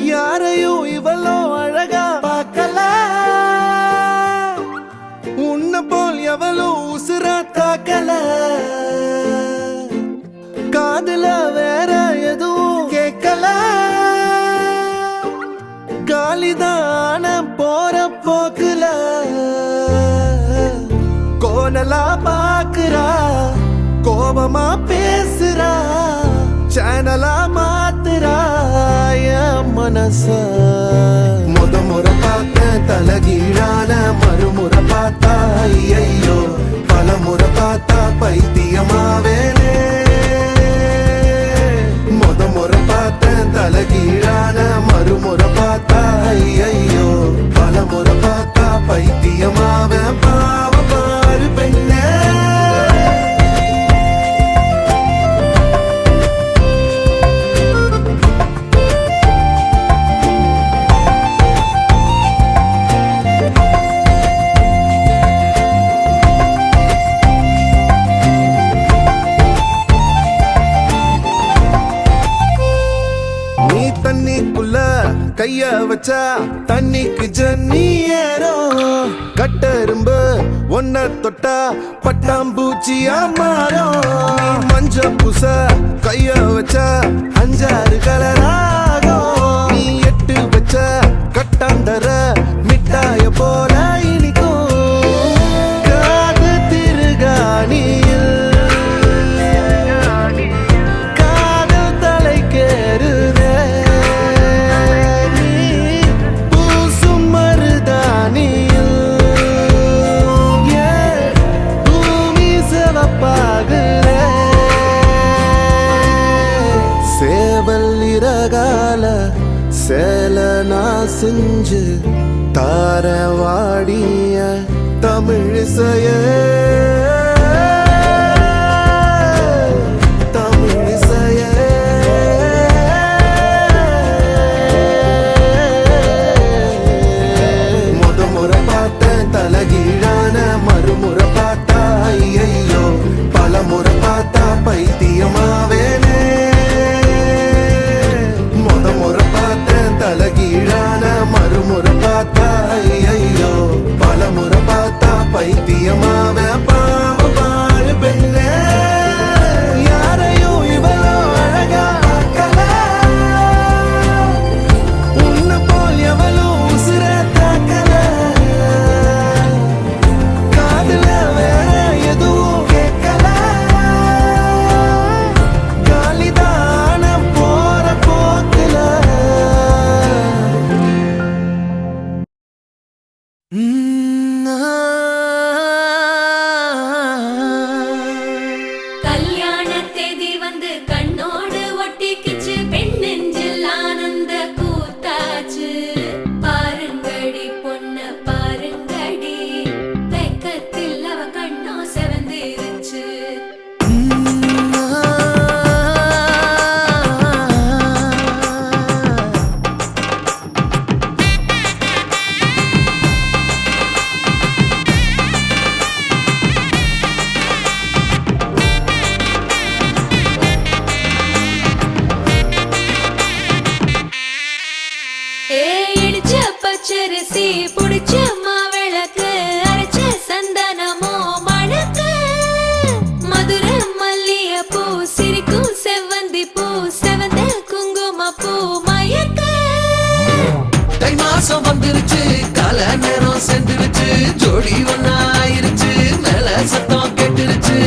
யாரையும் இவளோ அழகா பார்க்கல, உன்ன போல் எவளோ உசுரா தாக்கல, காதுல வேற எதுவும் கேட்கல, காலிதான போற போக்குல கோணலா பாக்குறா, கோபமா பேசுறா, சேனலா மாத்துறா என் மனச. முறை பார்த்த தலகீழான மறுமுறை பார்த்தா ஐயோ, பல முறை பார்த்தா பைத்தியமாவேனே. முறை பார்த்த தலகீழான மறுமுறை பார்த்தா ஐயோ, பல முறை பார்த்தா பைத்தியமாவே. பாவ பாரு பெண்ணே, தண்ணிக்குள்ள கைய வச்சா தண்ணிக்கு ஜன்னி ஏறும், கட்டெரும்பு ஒன்ன தொட்டா பட்டாம்பூச்சியா மாறும். மஞ்ச பூச கைய வச்சா 5-6 கலராகும், நீ எட்டு வச்ச கட்டாந்தர மிட்டாய போல இனிக்கும். காது திருகாணியில் காதல் தலைக்கேறுதே, சேலனா செஞ்சு தாரவாடிய தமிழிசைய. முறை பார்த்த தலகீழான மறுமுறை பார்த்தா ஐயோ, பல முறை பார்த்தா பைத்தியமாவேனே. முறை பார்த்த தலகீழான மறுமுறை பார்த்தா ஐயோ, பல முறை பார்த்தா பைத்தியமாவே. பாவ பாரு பெண்ணே, யாரையும் இவளோ அழகா பார்க்கல, உன்ன போல் எவளோ உசுர தாக்கல, காதுல வேற எதுவும் கேட்கல, காலிதான போற போக்குல. கல்யாண தேதி வந்து கண்ணோடு ஒட்டிக்கிச்சு, பெண் நெஞ்சில் ஆனந்த கூத்தாச்சு. பாருங்கடி பொண்ண பாருங்கடி, வெக்கத்தில் அவ கண்ணோ செவந்திருச்சு. இடிச்ச பச்சரிசி புடிச்ச மாவிளக்கு, அரைச்ச சந்தனமோ மணக்கு, மதுர மல்லிய பூ சிரிக்கும் செவ்வந்தி பூ, செவந்த குங்கும பூ மயக்க. தை மாசம் வந்துருச்சு, கால நேரம் சென்றுருச்சு, ஜோடி ஒன்னாயிருச்சு, மேல சத்தம் கேட்டுருச்சு,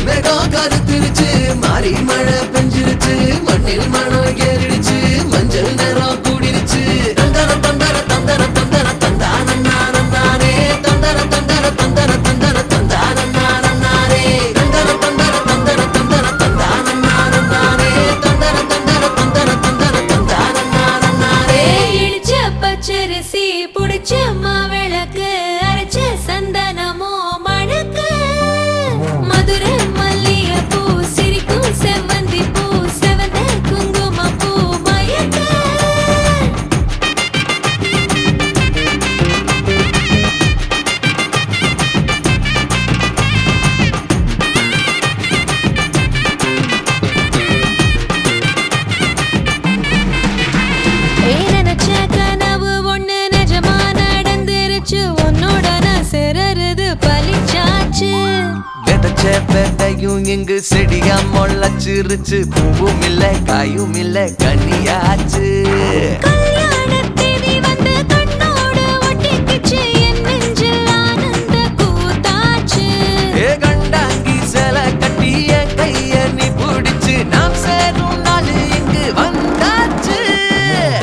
மேகம் கருத்துருச்சு, மாறி மழை பெஞ்சிருச்சு, மண்ணில் மனம் ஏறிடுச்சு, மஞ்சள் பூத்தாச்சு. விதைச்ச விதையும் இங்கு செடியா முளைச்சிருச்சு. பூவும் இல்ல காயும் இல்ல கனியாச்சு. கல்யாணத் தேதி வந்து கண்ணோடு ஒட்டிக்கிச்சு. என் நெஞ்சில் ஆனந்த கூத்தாச்சு. ஏ கண்டாங்கி சில கட்டி என் கைய நீ பிடிச்சு நாம் சேரும் நாள் இங்கு வந்தாச்சு.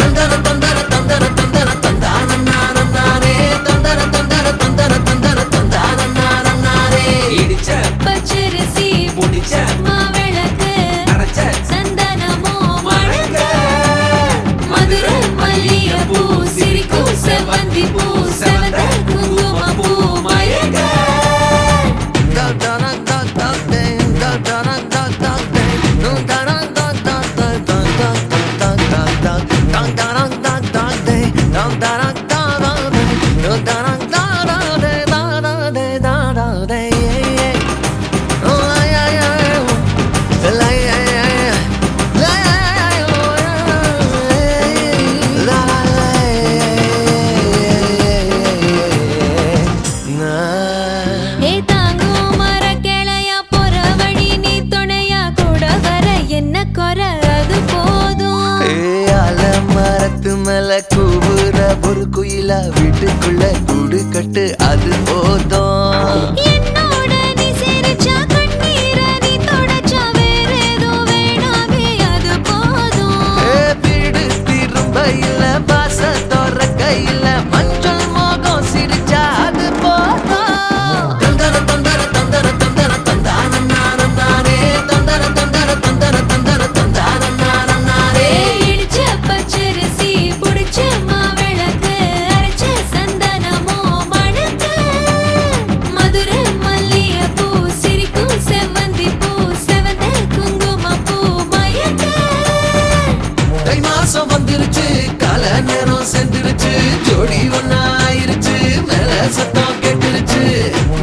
தந்தர தந்தர தந்தர தந்தர தந்தான நானே தந்தர தந்தர தந்தர தந்தர தந்தான நானே இடிச்ச பச்சரிசி முடிச்ச மாவிளக்கு அரைச்ச சந்தனமோ மணக்க. மதுர மல்லிகைப்பூ சிரிக்கும் செவ்வந்தி பூ செவந்த குங்குமப்பூ மயக்க. ஏ தாங்கும் மரக்கிளையா போற வழி நீ துணையா கூட வர என்ன குறை அது போதும். மரத்து மேல கூவுற ஒரு குயிலா வீட்டுக்குள்ள கூடு கட்டு அது போதும். என்னோட நீ சிரிச்சா கண்ணீர நீ தொடச்சா வேற ஏதோ வேணாமே அது போதும். வீடு திரும்ப இல்ல பாச தோற கையில மஞ்சள் மோகம் சிரிச்சா அது போதும். தந்தர தந்தர தந்தர தந்தர தந்தான நானே தந்தர தந்தர தந்தர தந்தர தந்தான நானே இடிச்ச பச்சரிசி புடிச்ச மாவிளக்கு அரைச்ச சந்தனமோ மணக்க. மதுர மல்லிகைப்பூ சிரிக்கும் செவ்வந்தி பூ செவந்த குங்குமப்பூ மயக்க. தை மாசம் வந்துருச்சு கால நேரம் சென்றுருச்சு ஜோடி ஒன்னாயிருச்சு மேல சத்தம் கேட்டுருச்சு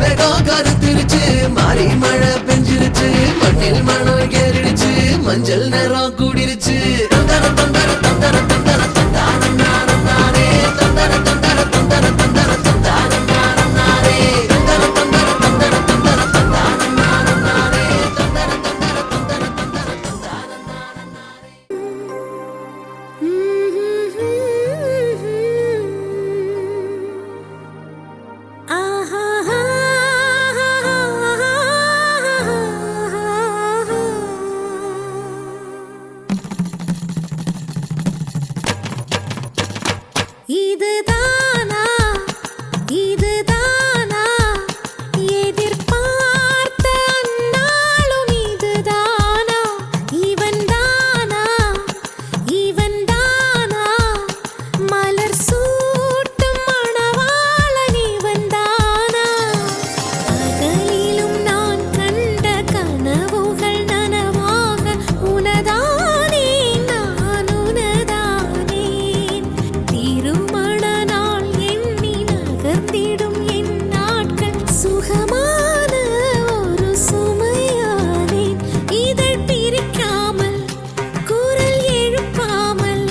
மேகம் கருத்துருச்சு மாறி மழை பெஞ்சிருச்சு மண்ணில் மணம் ஏறிடுச்சு மஞ்சள் நேரம் கூடிருச்சு. தந்தர தந்தர தந்தர தந்தர தந்தான நானே தந்தர தந்தர தந்தர தந்தர தந்தான நானே தந்தர தந்தர தந்தர தந்தர தந்தான நானே தந்தர தந்தர தந்தர தந்தர தந்தான இதுதானா இதுதானா எதிர்பார்த்த அந்நாளும் இதுதானா இவன்தானா இவன்தானா மலர் சூட்டும் மணவாளன் இவன்தானா பகலிலும் நான் கண்ட கனவுகள் நனவாக உனதானே நான் உனதானே திருமண நாள் எண்ணி நகர்ந்திடும் என் நாட்கள் சுகமான ஒரு சுமையானேன் இதழ் பிரிக்காமல் குரல் எழுப்பாமல்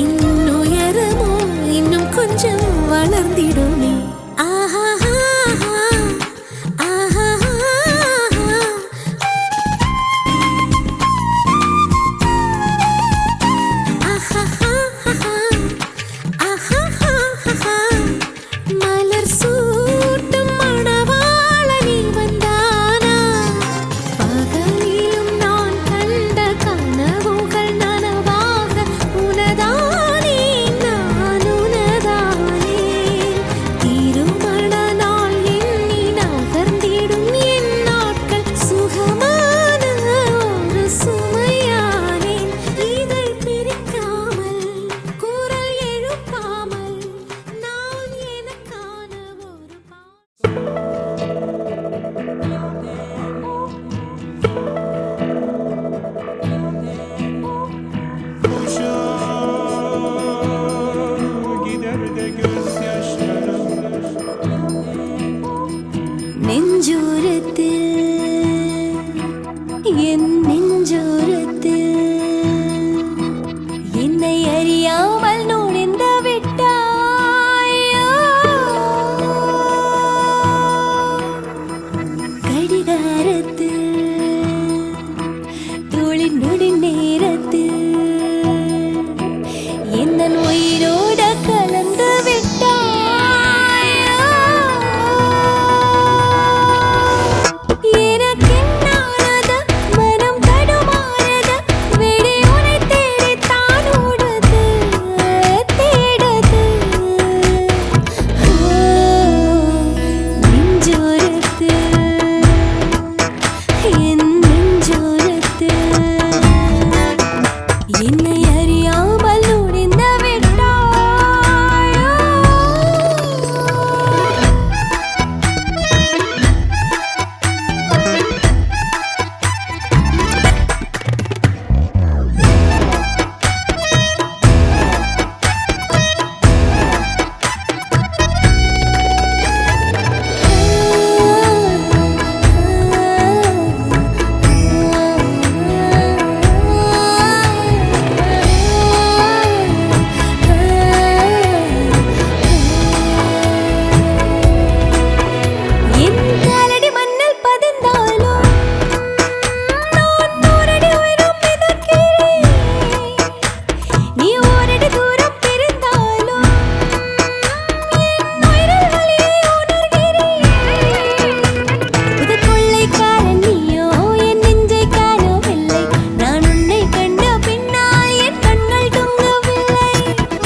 என்னுயரமோ இன்னும் கொஞ்சம் வளர்ந்திடுமே. ஆஹா மலர் சூட்டும் மணவாளனி வந்தானா, பகலிலும் நான் கண்ட கனவுகள் நனவாக உனதானே நான் உனதானே. திருமண நாள் எண்ணி நகர்ந்திடும் என் நாட்கள் சுகமான ஒரு சுமையானேன். இதை பிரிக்காமல் குரல் எழுப்பாமல் நான் எனக்கான ஒரு Gider de gözyaşlarım. நெஞ்சோரத்தில் என் நெஞ்சோரத்தில் என்னை அறியாமல் நுழைந்து விட்டாயோ. கடிகாரத்தில் தோளின் நொடி நேரத்தில் என் உயிரோட கலந்து விட்டாயோ. எனக்கென்னானது மனம் தடுமாறுது, விழி உனை தேடித்தான் ஓடுது தேடுது. நெஞ்சோரத்தில் என் நெஞ்சோரத்தில் என்னை அறியாமல் நுழைந்து விட்டாயோ. என் காலடி மண்ணில் பதிந்தாலும் நான் நூறடி உயரம் மிதக்கிறேன். நீ ஓரடி தூரம் பிரிந்தாலும் என் உயிரில் வலியை உணர்கிறேன். புது கொள்ளைக்காரன் நீயோ என் நெஞ்சை காணவில்லை. நான் உன்னை கண்ட பின்னால் என் கண்கள் தூங்கவில்லை.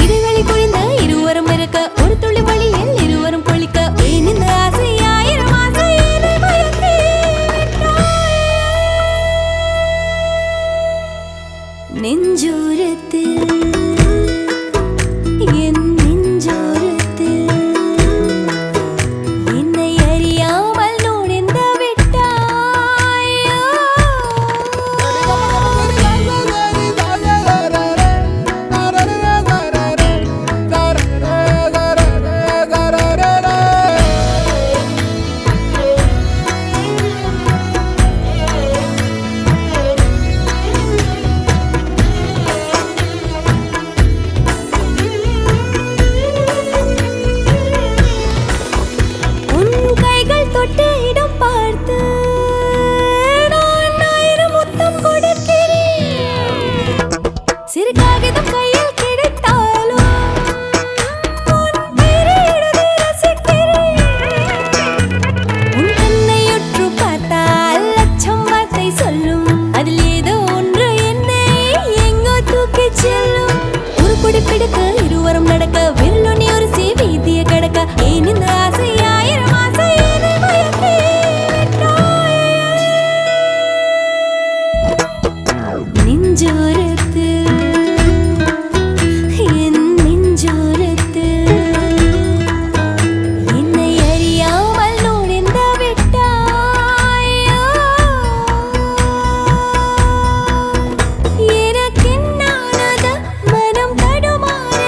இருவழி குழிந்த இருவரும் இருக்க ஒரு துளி வழியில் இருவரும் கொளிக்க ஏன் இந்த ஆசை ஆயிரம் ஆசை என்னை மயக்கி விட்டாய். நெஞ்சோரத்தில் என் நெஞ்சோரத்தில் என்னை அறியாமல் நுழைந்து விட்டாயோ. உன் கைகள் தொட்ட இடம் பார்த்து நான் ஆயிரம் முத்தம் கொடுக்கிறேன். சிறு காகிதம் கையில் கிடைத்தாலும் உன் பெயரை எழுதி ரசிக்கிறேன். உன் கண்ணை உற்று பார்த்தால் லட்சம் வார்த்தை சொல்லும். அதில் ஏதோ ஒன்று என்னை எங்கோ தூக்கிச் செல்லும். ஒரு குடி பிடிக்க இருவரும் நடக்க விரலுனி ஒரு வீதியை கடக்க ஏன் இந்த ஆசை ஆயிரம் ஆசை என்னை மயக்கி விட்டாய். நெஞ்சோரத்தில் என் நெஞ்சோரத்தில் என்னை அறியாமல் நுழைந்து விட்டாயோ. எனக்கென்னானது மனம் தடுமாறுது,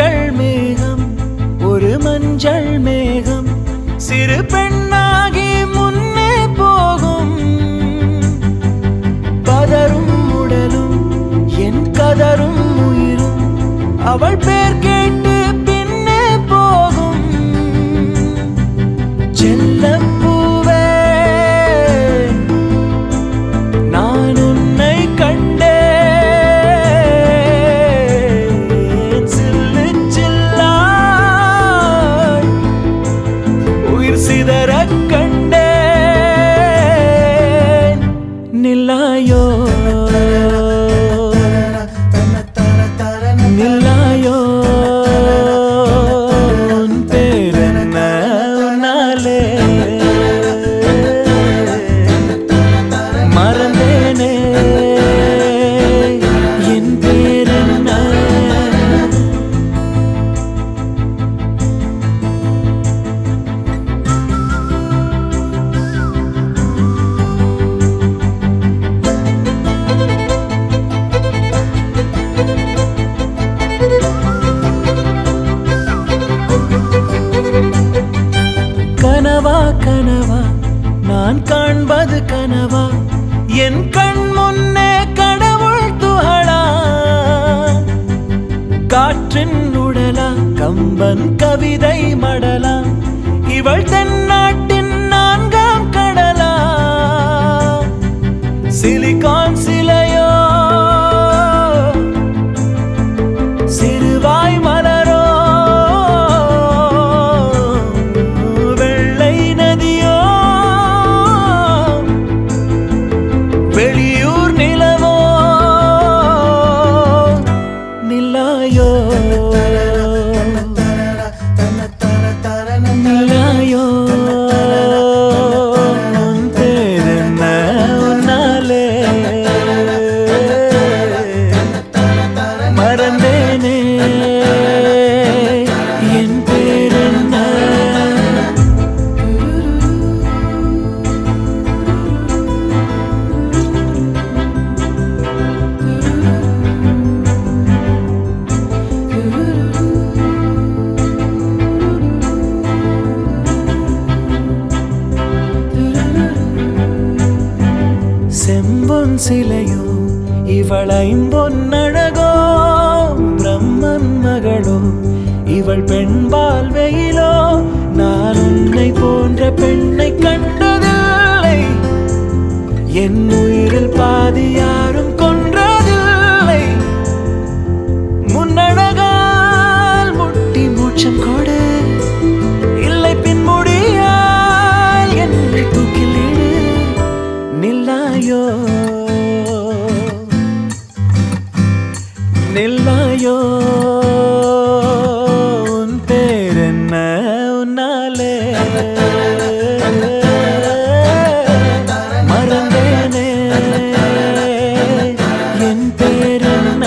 மஞ்சள் மேகம் ஒரு மஞ்சள் மேகம் சிறு பெண்ணாகி முன்னே போகும் பதரும் உடலும் என் கதரும் உயிரும் அவள் பேர் கேட்டு பின்னே போகும் செல்லப்பூவே நான் உன்னை கண்டேன் சில்லு சில்லாய் உயிர் சிதறக் கண்டேன் நில்லாயோ நில்லாயோ உன் பேரென்ன உன்னாலே மறந்தேனே என் பேரென்ன கனவா கனவா நான் காண்பது கனவா என் கண் முன்னே கடவுள் துகளா காற்றின் உடலா கம்பன் கவிதை மடலா இவள் தென்னாட்டின் நான்காம் கடலா சிலிகான் சிலையோ சிறுவாய் மலரோ வெள்ளை நதியோ வெளியூர் நிலவோ நில்லாயோ நில்லாயோ உன் பேரென்ன உன்னாலே மறந்தேனே என் பேரென்ன செம்பொன் சிலையோ இவள் ஐம்பொன்னழகோ பிரம்மன் மகளோ இவள் பெண்பால் வெயிலோ நான் உன்னை போன்ற பெண்ணை கண்டதில்லை என் உயிரில் பாதி யாரும் கொன்றதில்லை முன்னழகால் முட்டி மூச்சம் கொடு இல்லை பின்முடியால் என்னை தூக்கிலிடு நில்லாயோ நில்லாயோ உன் பேரென்ன உன்னாலே மறந்தேனே என் பேரென்ன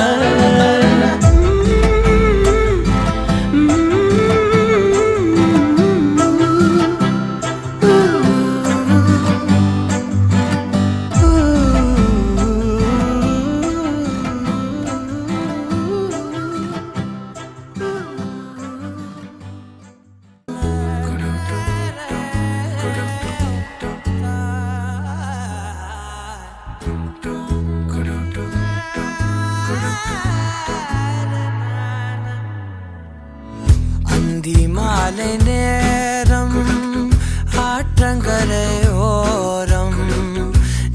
அந்தி மாலை நேரம் ஆற்றங்கரையோரம்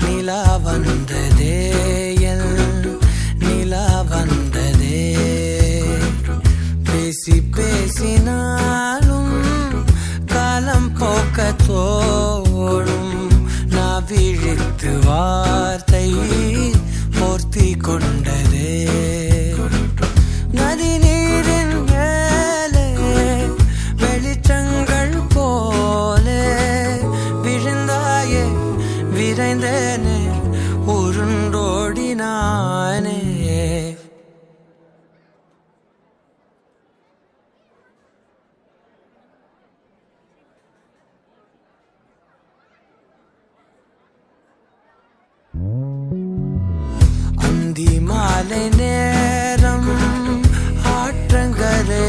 நிலா வந்ததே என் நிலா வந்ததே பேசி பேசினாலும் காலம் போக்க தோடும் நான் விழித்து வார்த்தை போர்த்தி கொண்டதே நதி நீரின் மேலே வெளிச்சங்கள் போலே விழுந்தாயே விரைந்தேனே உருண்டோடினானே அந்தி மாலை நேரம் ஆற்றங்கரை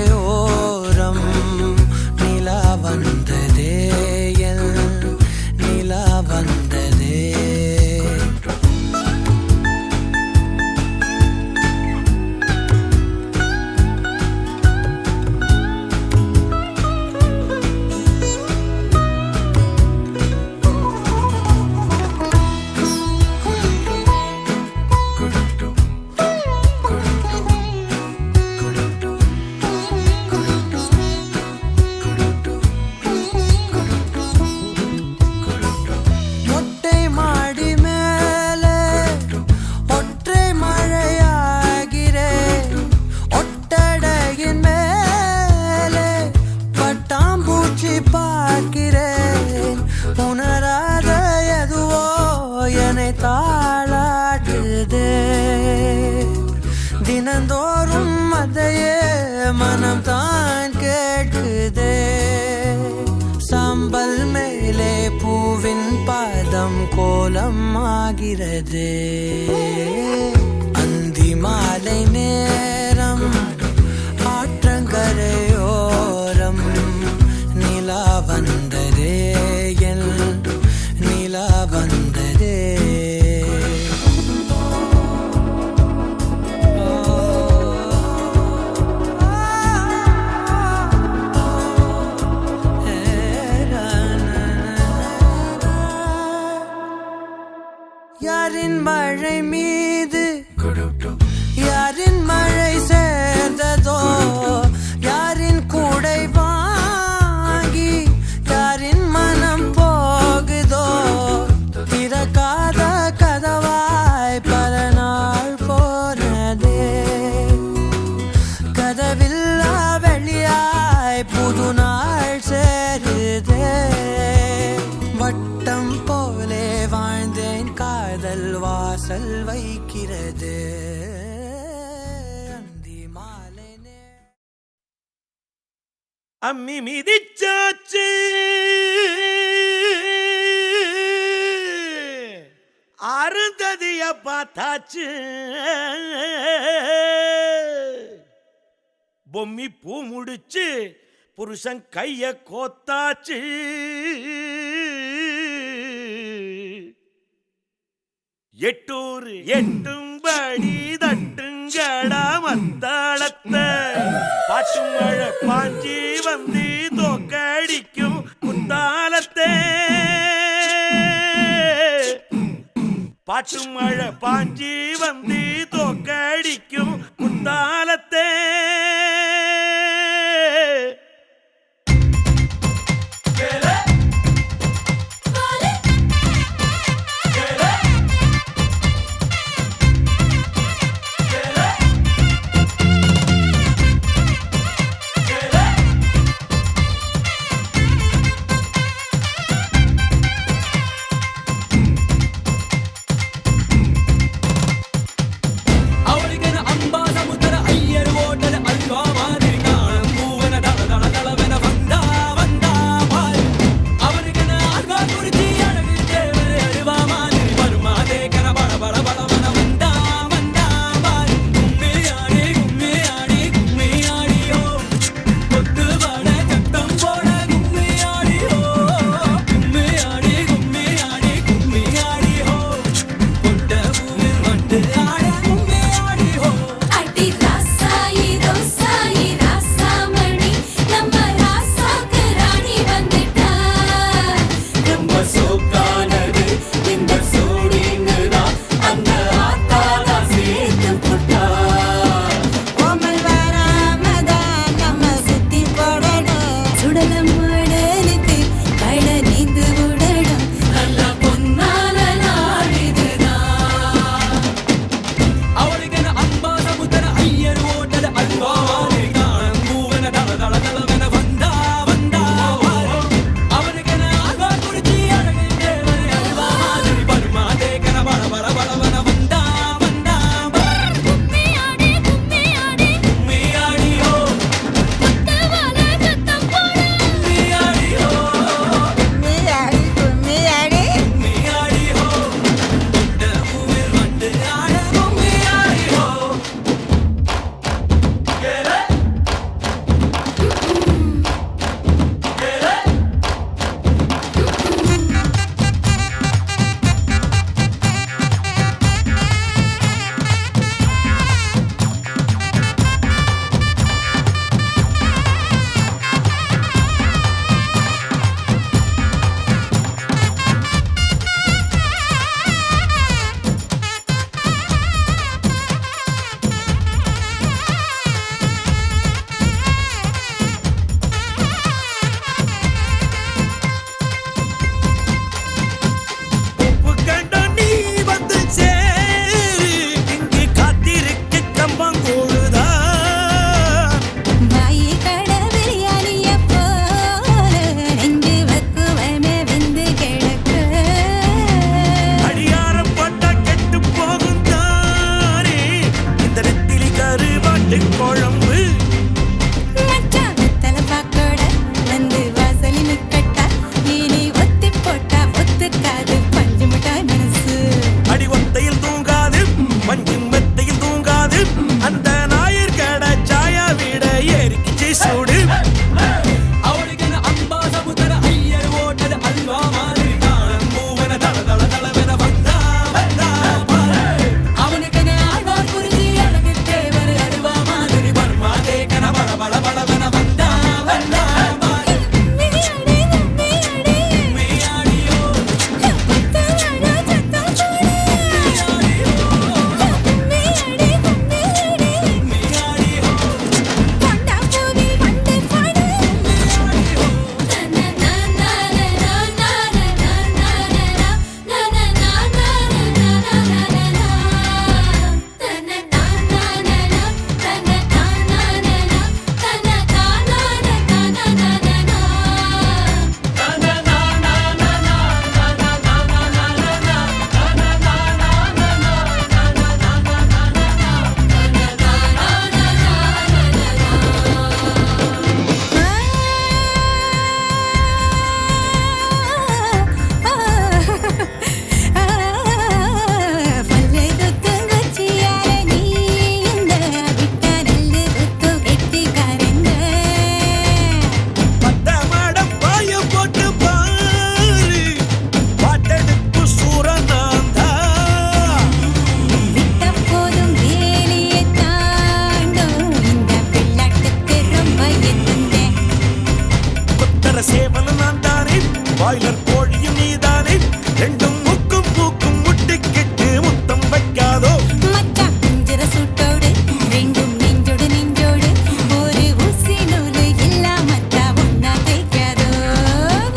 மனம் தான் கேட்குதே சாம்பல் மேலே பூவின் பாதம் கோலம் ஆகிறது அந்தி மாலை நேரம் ஆற்றங்கரையோரம் நிலா வந்ததே என் நிலா வந்ததே யாரின் மழை மீது யாரின் மழை சேர்ந்ததோ யாரின் கூடை வாங்கி யாரின் மனம் போகுதோ திறக்காத கதவாய் பல நாள் போனதே கதவில்லா வெளியாய் புது நாள் சேருதே வட்டம் போலே வாழ்ந்தேன் காதல் வாசல் வைக்கிறது அந்தி மாலை அம்மி மிதிச்சாச்சு அருந்ததிய பார்த்தாச்சு பொம்மி பூ முடிச்சு புருஷன் கைய கோத்தாச்சு எட்டூர் எட்டும்படி தட்டுங்கடா மத்தாளத்தை பாட்டு மழை பாஞ்சி வந்து தோக்கடிக்கும் குத்தாலத்தே பாட்டு மழை பாஞ்சி வந்து தோக்கடிக்கும் குத்தாலத்தே ಅವಳಿಗೆ ಅಂಬಾ ಸಮುದ್ರ ಅಯ್ಯ பாய்லர் கோழியும் நீதானே ரெண்டும் முக்கும் மூக்கும் முட்டிக்கிட்டு முத்தம் வைக்காதோ மச்சான் குஞ்சிர சூட்டோடு ரெண்டும் நெஞ்சோடு நெஞ்சோடு ஒரு ஊசி நூலு இல்லாமத்தா ஒன்னா தேய்க்காதோ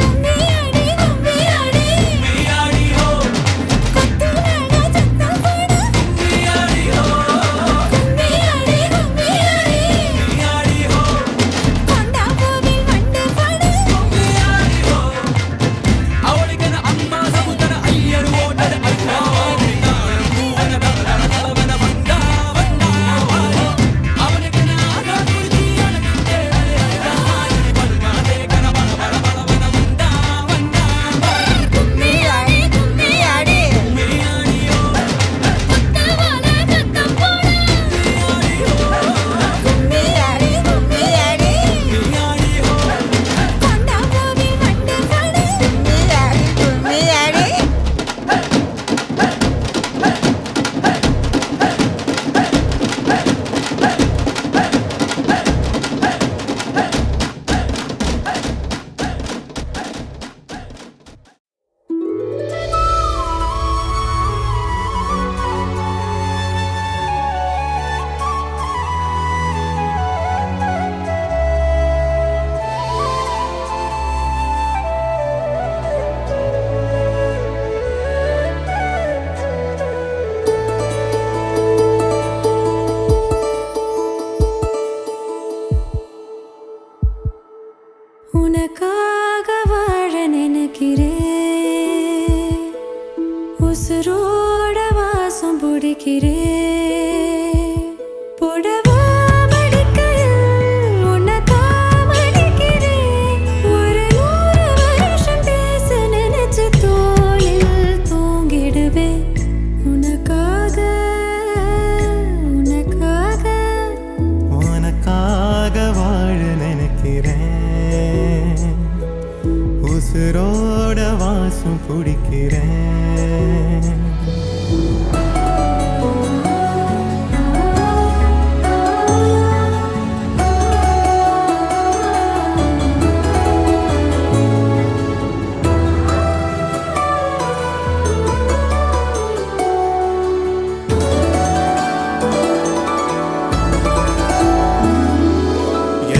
கும்மியாடி கும்மியாடி கும்மியாடி ஹோ கொத்துனாடா சத்தம் போடு கும்மியாடி ஹோ கும்மியாடி கும்மியாடி கும்மியாடி ஹோ கொண்டா கோவில் வண்டு பாடு கும்மியாடி ஹோ ಅವಳಿಗನ ಅಮ್ಮ ಸமுದರ ಅಯ್ಯರು ಓಟದ ಅಯ್ಯಾವಾಡಿ ಮೂವನ ಬಲವನ ಬಂದ ಅವನಿಗನ ಆಗ ಕುರ್ಚಿ ಅಣಗಿದ್ದೆ ಪದ್ಮಾದೆ ಕನ ಬಲವನ ಬಂದ கும்மியாடி கும்மியாடி ಕುಮ್ಮಿಯಾಡಿ ಹೋ கொத்தவால சத்தம் போடு கும்மியாடி கும்மியாடி ಕುಮ್ಮಿಯಾಡಿ ಹೋ கொண்டா கோவில் வண்டு பாடு கும்மியாடி கும்மியாடி உனக்காக வாழ நினைக்கிறேன் உசுரோட வாசம் பிடிக்கிறேன் புடவா மடிக்கையில் உன்னை தாமடிக்கிறேன் ஒரு 100 வருஷம் பேச நினைச்சு தோளில் தூங்கிடுவேன் உனக்காக உனக்காக உனக்காக வாழ நினைக்கிறேன் உசுரோட வாசம் பிடிக்கிறேன்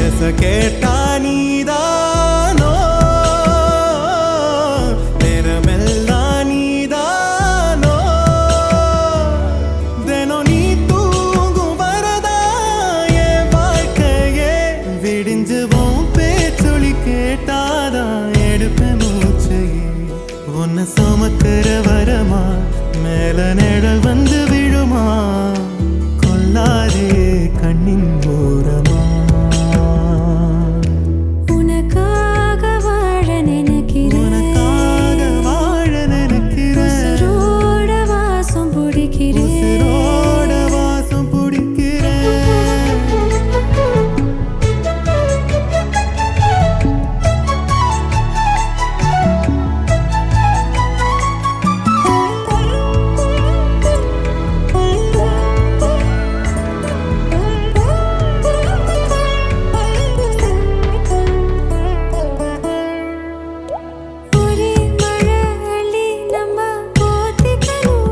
எச கேட்டா நீதானோ நேரமெல்லாம் நீதானோ தினம் நீ தூங்கும் வரதா என் வாழ்க்கையே விடிஞ்சுவோம் பேச்சொலி கேட்டாதான் எடுப்பேன் மூச்சையே உன்னை சுமக்கிற வரமா மேல நிழல் வந்து விழுமா கொல்லாதே கண்ணின் ஓரமா உனக்காக வாழ நினைக்கிறேன் உனக்காக வாழ நினைக்கிறேன் உசுரோட வாசம் பிடிக்கிறேன் உசுரோட வாசம் பிடிக்கிறேன் ஒரே மழை அள்ளி நம்ம போத்திக்கணும்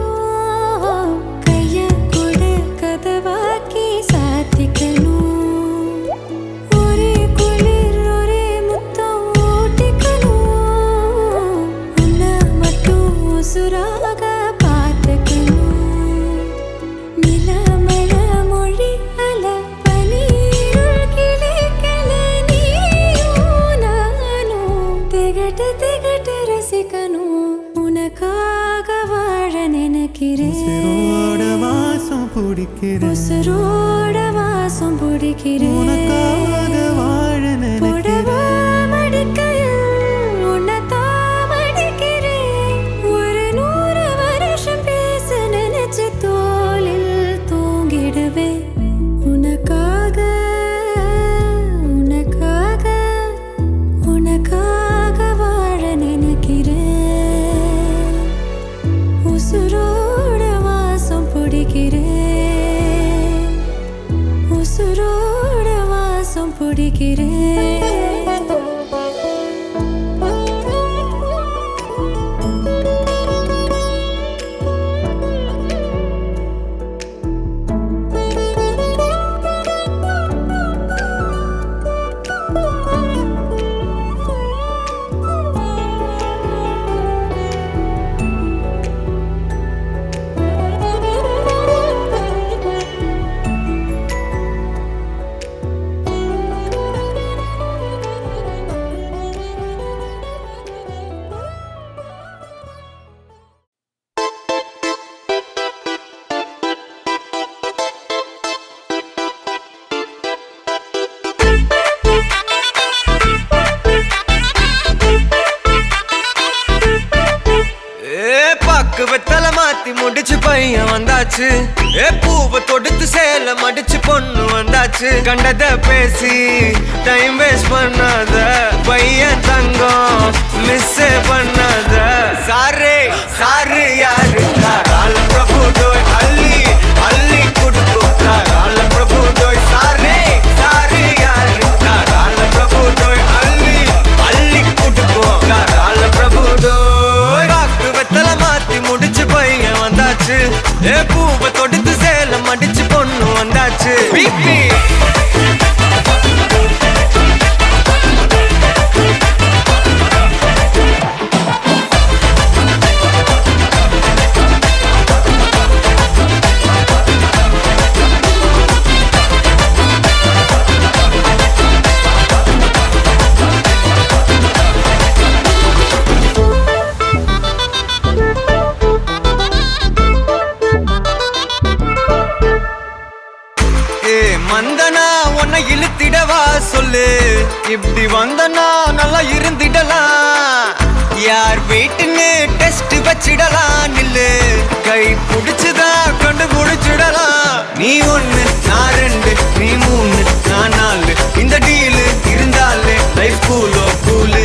கைய கொடு கதவாக்கி சாத்திக்கணும் ஒரே குளிர் ஒரே முத்தம் ஊட்டிக்கணும் உன்னை மட்டும் உசுராக பார்த்துக்கணும் நிலமழ மொழி அல பனீருள் கிளைக்கல நீயும் நானும் திகட்டு திகட்டு ரசிக்கணும் உனக்காக வாழ நினைக்கிறேன் உசுரோட வாசம் பிடிக்கிறேன் உசுரோட வாசம் பிடிக்கிறேன் உனக்காக வாழ புடவா நினைக்கிறேன் மடிக்கையில் உன்னை தாமடிக்கிறேன் ஒரு 100 வருஷம் பேச நினைச்சு தோளில் தூங்கிடுவேன் உனக்காக உனக்காக உனக்காக வாழ நினைக்கிறேன் உசுரோட வாசம் பிடிக்கிறேன் வந்தாச்சு பூவை தொடுத்து சேலம் அடிச்சு பொண்ணு வந்தாச்சு கண்டத பேசி டைம் வேஸ்ட் பண்ணாத பையன் தங்கம் மிஸ் பண்ணாத சாரு சாரு யாரு கால பிரபு டோய் அள்ளி அள்ளி குடுக்கும் கால பிரபு டோய் சாரு சாரு யாரு கால பிரபு டோய் அள்ளி அள்ளி குடுக்கும் கால பிரபு டோய் காக்கு வெத்தல மாத்தி முடிச்சு பையன் வந்தாச்சு பூவை தொடுத்து சேலம் அடிச்சு பொண்ணு வந்தாச்சு பிபி மந்தனா உன்னை இழுத்திடவா சொல்லு இப்படி வந்தனா நல்லா இருந்திடலாம் யார் வீட்டுன்னு டெஸ்ட் வச்சிடலாம் நில்லு கை புடிச்சுதா கண்டு முடிச்சிடலாம் நீ ஒண்ணு நான் ரெண்டு நீ மூணு நான் நாலு இந்த டீலு இருந்தாலே லைஃப் கூலோ கூலு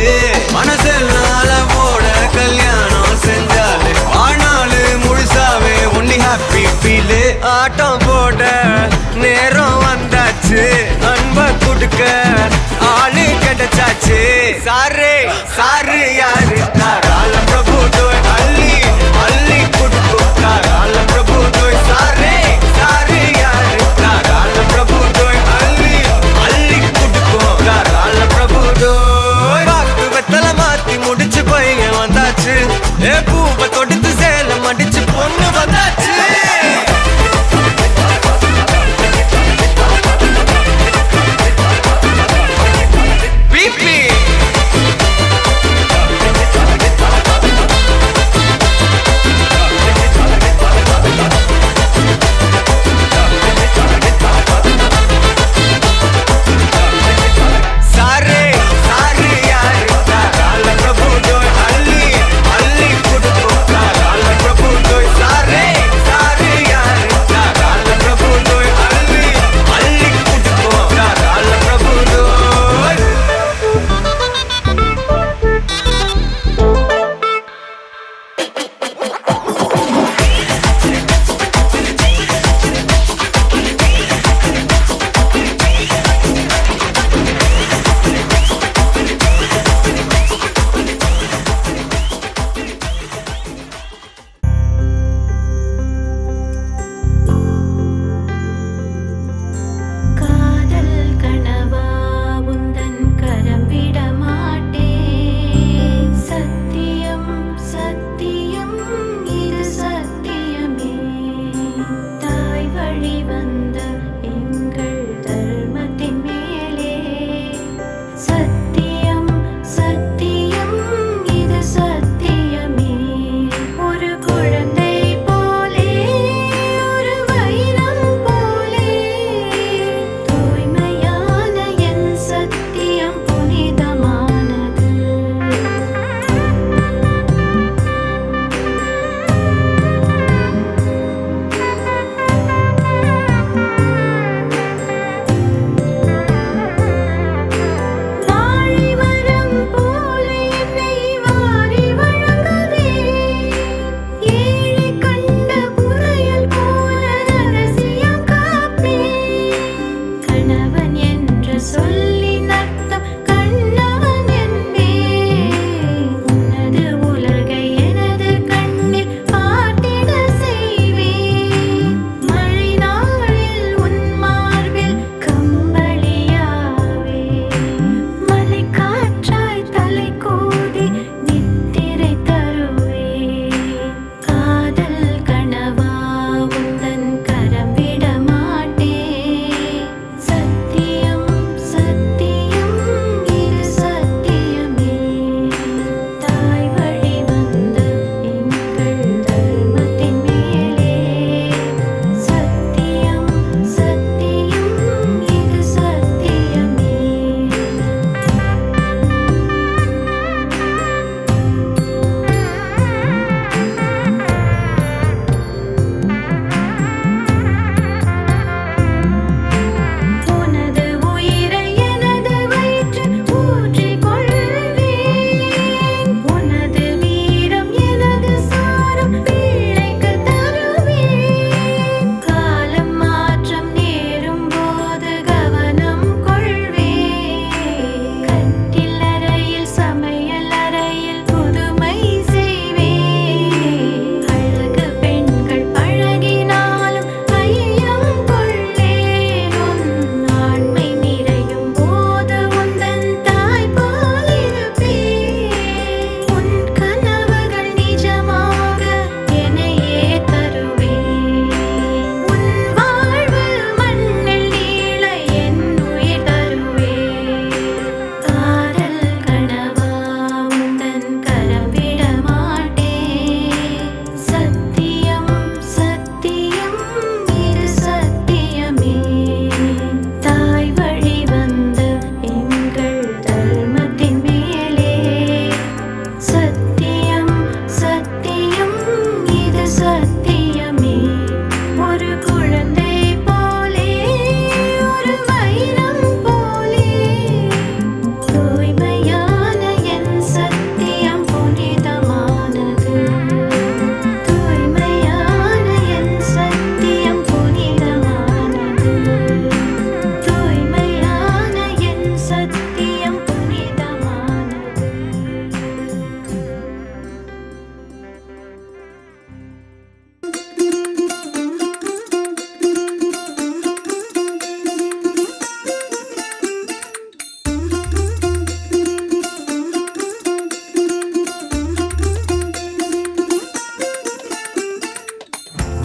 மனசெல்லாம் போட கல்யாணம் செஞ்சாலே ஆனாலு முழுசாவே ஒன்லி ஹாப்பி ஃபீலு ஆட்டம் போட நேரம் வந்தாச்சு அன்ப குடுக்க ஆளு கிடைச்சாச்சு சாரு சாரு யாரு கால பிரபு டோய் அள்ளி அள்ளி குடுக்கும் கால பிரபு டோய் சாரு சாரு யாரு கால பிரபு டோய் அள்ளி அள்ளி குடுக்கும் கால பிரபு டோய் காக்கு வெத்தல மாத்தி முடிச்சு பையன் வந்தாச்சு பூவை தொடுத்து சேலம் அடிச்சு பொண்ணு வந்தாச்சு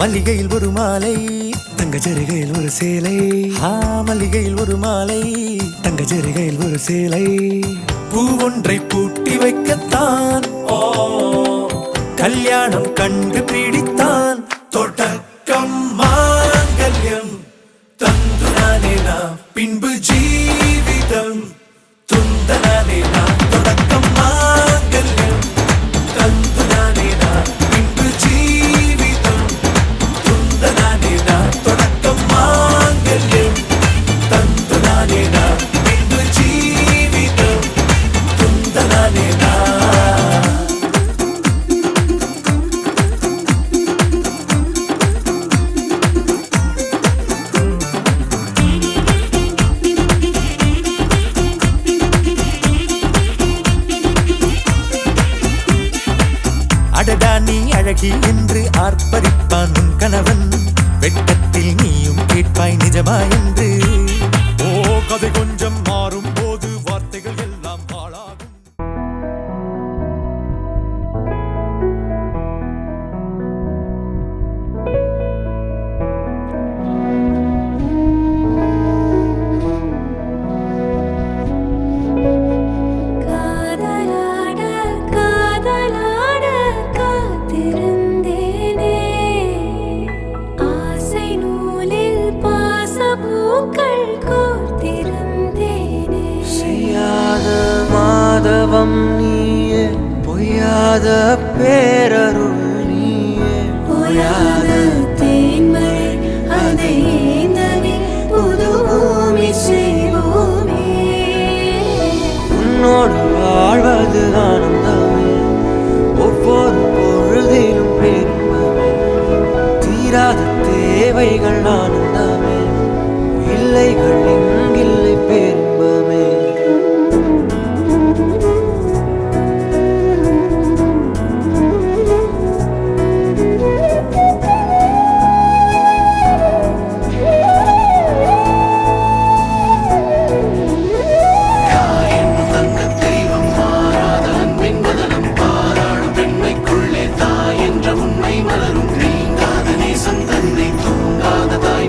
மல்லிகையில் ஒரு மாலை தங்க ஜரிகையில் ஒரு சேலை மல்லிகையில் ஒரு மாலை தங்க ஜரிகையில் ஒரு சேலை பூ ஒன்றை பூட்டி வைக்கத்தான் கல்யாணம் கண்டு பிடித்தான் தொடக்கம் மாங்கல்யம் தந்துனானே நாம் பின்பு ஜீவிதம் துந்தனானே நாம் தொடக்கம் மாங்கல்யம் தந்துனானே நாம் பின்பு ஜீவிதம் துந்தனானே நாம் தொடக்கம் மாங்கல்யம் தந்துனானே நாம் பின்பு ஜீவிதம் துந்தனானே நாம் அடடா நீ அழகி என்று ஆர்ப்பரிப்பான் உன் கணவன் வெட்கத்தில் நீயும் கேட்பாய் நிஜமா என்று கதை கொஞ்சம் மாறும் போது வார்த்தைகள் எல்லாம் பாழாகும் காதலாட காதலாட காத்திருந்தேனே ஆசை நூலில் பாசப்பூக்கள் கோர்த்திருந்தேனே செய்யாத மாதவம் நீயே பொய்யாத பேரருள் நீயே ஓயாத தேன்மழை அதை ஏந்தவே புது பூமி செய்வோமே உன்னோடு வாழ்வது ஆனந்தமே ஒவ்வொரு பொழுதிலும் பெருமமே தீராத தேவைகள் ஆனந்தமே இல்லைகள் இங்கில்லை பெரும்பமே உண்மை மலரும் நீங்காத நேசம் தன்னை தூங்காத தாய்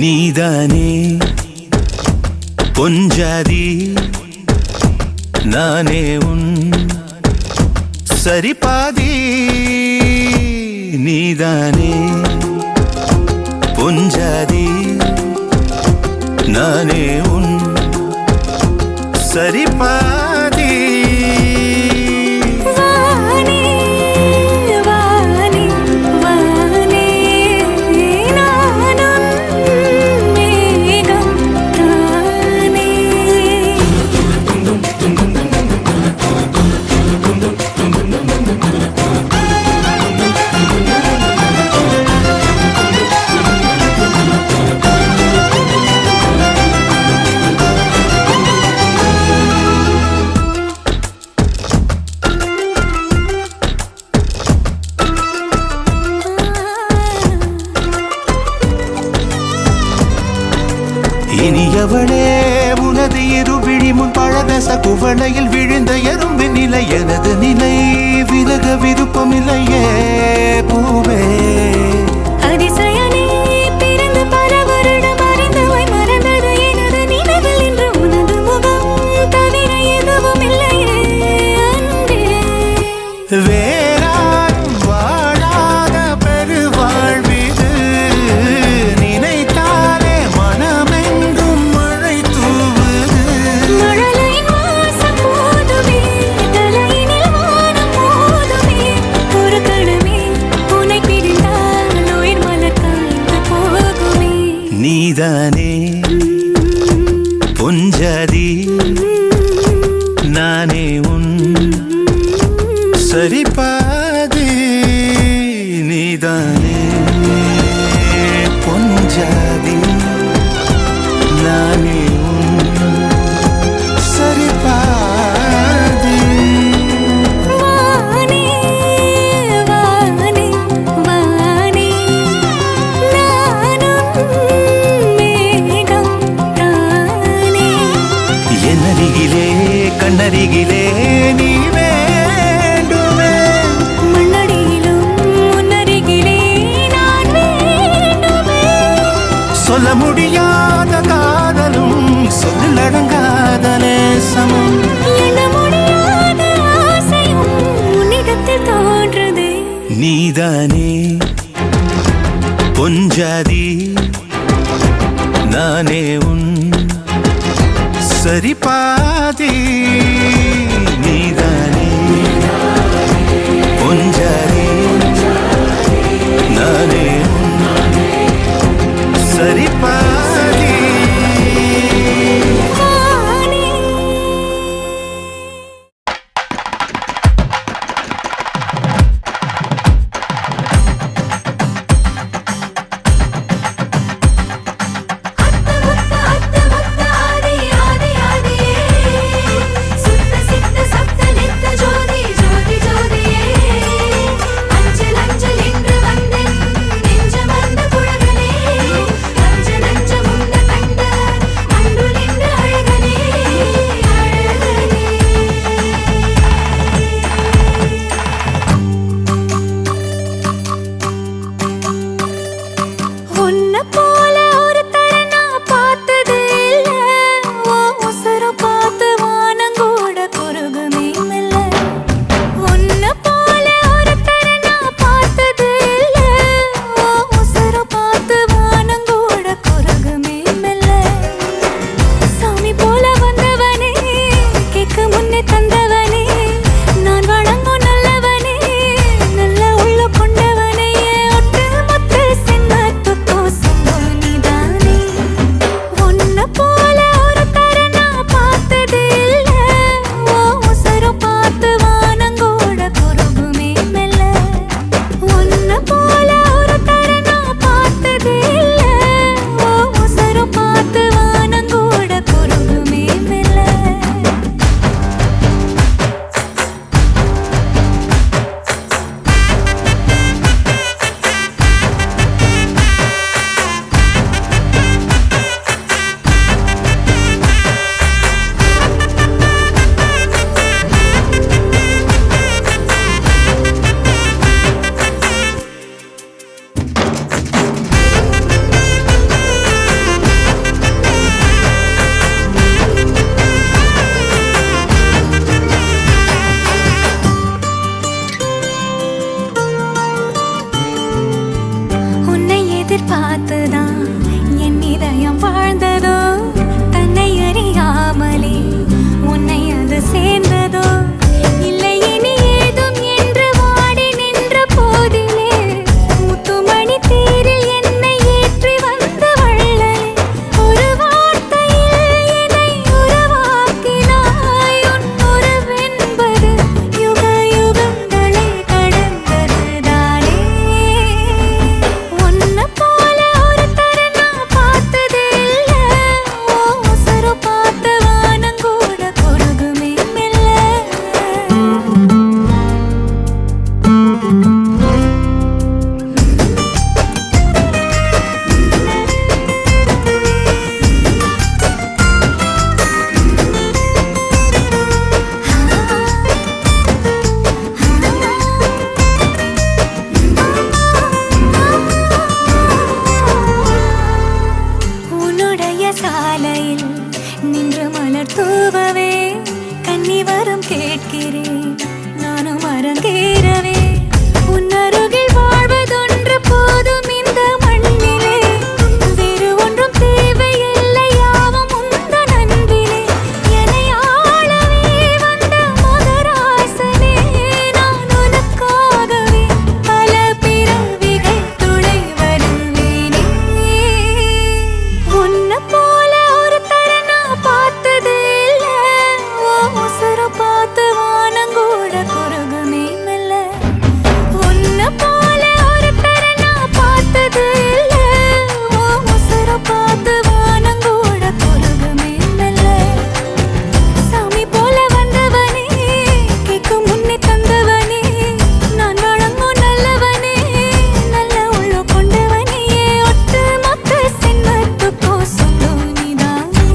நீதானே பொஞ்சாதி நானே உன் சரிபாதி நீதானே பொஞ்சாதி நானே உன் சரிபாதி வானே வானே வானே நானும் மேகம் தானே இனியவளே உனது இருவிழி முன் பழதச குவளையில் விழுந்த எறும்பின் நிலை எனது நிலை விலக விருப்பமில்லையே பூவே அதிசயனே பிறந்து பல வருடம் அறிந்தவாய் மறந்தது எனது நினைவில் இன்று உனது முகம் தவிர எதுவும் இல்லையே அன்பே வேறாரும் வாழாத பெருவாழ்விது நினைத்தாலே மனமெங்கும் மழை தூவுது மழலையின் வாசம் போதுமே தலையினில் வானம் போதுமே ஒரு கணமே உன்னை பிரிந்தால் உயிர் மலர் காய்ந்து போகுமே நீதானே பொஞ்சாதி நானே உன் சரிபாதி நீதானே பொஞ்சாதி நானே உன் சரிபாதி வானே வானே வானே நானும் மேகம் தானே என்னருகிலே கண்ணருகிலே நீ வேண்டுமே மண்ணடியிலும் முன்னருகிலே நான் வேண்டுமே சொல்ல முடியாத காதலும் சொல்லடங்காத நேசமும் எண்ண முடியாத ஆசையும் உன்னிடத்தில் தோன்றுதே நீதானே பொஞ்சாதி நானே உன் சரிபாதி நீதானே பொஞ்சாதி நானே உன் சரிபாதி வானே அத்த முத்த ஆதி ஆதி ஆதியே சுத்த சித்த சப்த நித்த ஜோதி ஜோதி ஜோதியே அஞ்சல் அஞ்சல் என்று வந்தேன் நெஞ்சம் வந்த புழகனே நஞ்ச நஞ்ச முன்ன கண்ட அன்று நின்ற அழகனே அழகனே உன்னை போல ஒரு தர நான் பார்த்தது இல்ல உசரம் பார்த்து வானங்கூட குறுகுமே மெல்ல உன்னை போல ஒரு தர நான் பார்த்தது இல்ல உசரம் பார்த்து வானங்கூட குறுகுமே மெல்ல சாமி போல வந்தவனே கேட்க முன்னே தந்தவனே நான் வணங்கும் நல்லவனே நல்ல உள்ள கொண்டவனே ஒட்டு மொத்த சின்ன துத்தோ சொந்தம் பார்த்துதான் என் இதயம் வாழ்ந்ததோ, தன்னை அறியாமலே உன்னை அது சேர்ந்ததோ, இல்லை இனி ஏதும் என்று வாடி நின்ற போதிலே முத்துமணி தேரில் என்னை ஏற்றி வந்த வள்ளலே, ஒரு வார்த்தையில் என்னை உருவாக்கினாய். உன் உறவென்பது யுக யுகங்களை கடந்ததுதானே. உன்னை போல ஒருத்தரை நான் பார்த்ததே இல்லை. ஓ உசுரு பார்த்த வானங்கூட குறுகுமே மெல்ல. உன்னுடைய சாலையில் நின்று மலர் தூவவே கன்னிவரம் கேட்கிறேன், நானும் அரங்கேறவே. உன் அருகில் வாழ்வதொன்று போதும் இந்த மண்ணிலே, வேறு ஒன்றும் தேவையில்லை, யாவும் உந்தன் அன்பிலே. என்னை ஆளவே வந்த மகராசனே, நான் உனக்காகவே பல பிறவிகள் துணை வருவேனே. உன்னை போல ஒருத்தரை நான் பார்த்ததே இல்லை. ஓ உசுரு பார்த்து வானங்கூட குறுகுமே மெல்ல. உன்னை போல ஒருத்தரை நான் பார்த்ததே இல்லை. ஓ உசுரு பார்த்து வானங்கூட குறுகுமே மெல்ல. சாமி போல வந்தவனே, கேட்கும் முன்னே தந்தவனே, நான் வழங்கும் நல்லவனே, நல்ல உள்ள கொண்டவனே, ஒட்டு மொத்த சின்னத்துக்கோ சொந்தம் நீதானே.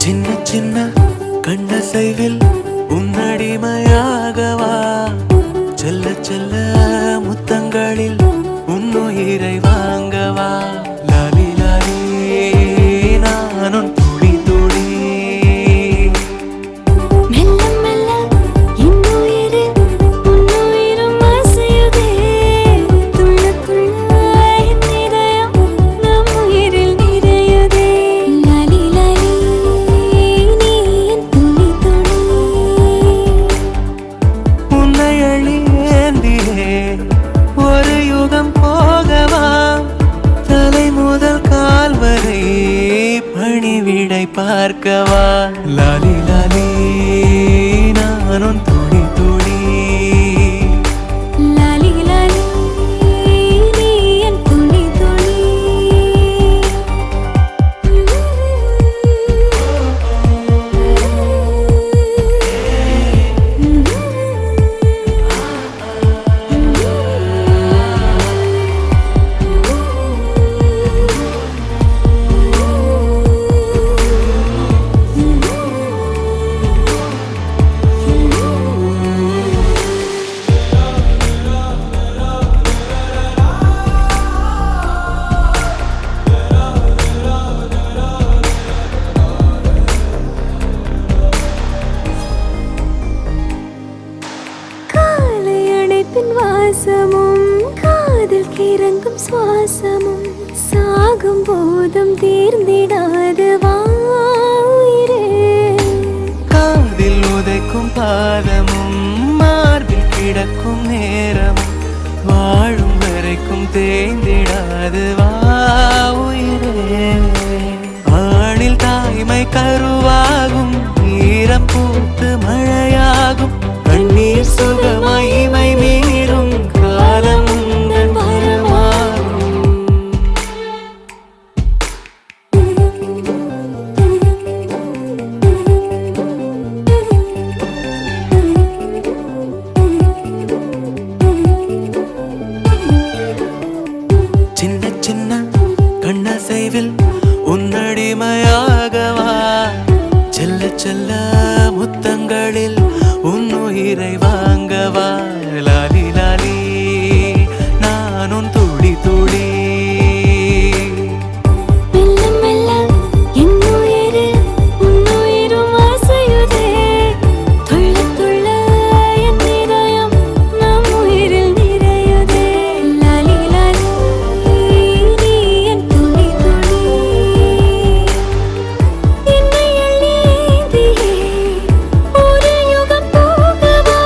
சின்ன சின்ன கண்ணசைவில் உன்னடிமையாகவா, செல்ல செல்ல முத்தங்களில் உன்னுயிரை வாங்கவா. லாலி லாலி நானும் துளி துளி. மெல்ல மெல்ல இன்னுயிரில் உன்னுயிரும் அசையுதே, துள்ள துள்ள என் இதயம் நம் உயிரில் நிறையுதே. லாலி லாலி நீ என் துளி துளி. உன்னை அழி ஏந்தியே ஒரு யுகம் போகவா, தலை முதல் கால் வரை பணிவிடை பார்க்கவா. லாலி லாலி நானும் துளி துளி. லாலி லாலி நீ என் துளி துளி. காலை அணைப்பின் வாசமும் காதில் கிறங்கும் சுவாசமும் சாகும் போதும் தீர்ந்திடாது வாயிரே. காதில் உதைக்கும் பாதமும் மார்பில் கிடக்கும் நேரமும் வாழும் வரைக்கும் தேய்ந்திடாது வா உயிரே. ஆணில் தாய்மை கருவாகும், ஈரம் பூத்து மழையாகும், கண்ணீர் சுகமகிமை மீறும் காலம் உந்தன் வரமாகும். அடிமையாகவா செல்ல செல்ல முத்தங்களில் உன் உயிரை வாங்கவா லாலி லாலி நான் உன் துளி துளி மெல்ல மெல்ல என் உயிரில் உன் உயிரும் அசையுதே துள்ள துள்ள என் இதயம் நம் உயிரில் நிறையுதே லாலி லாலி நீ என் துளி துளி என்னை அள்ளி ஏந்தியே ஒரு யுகம் போகவா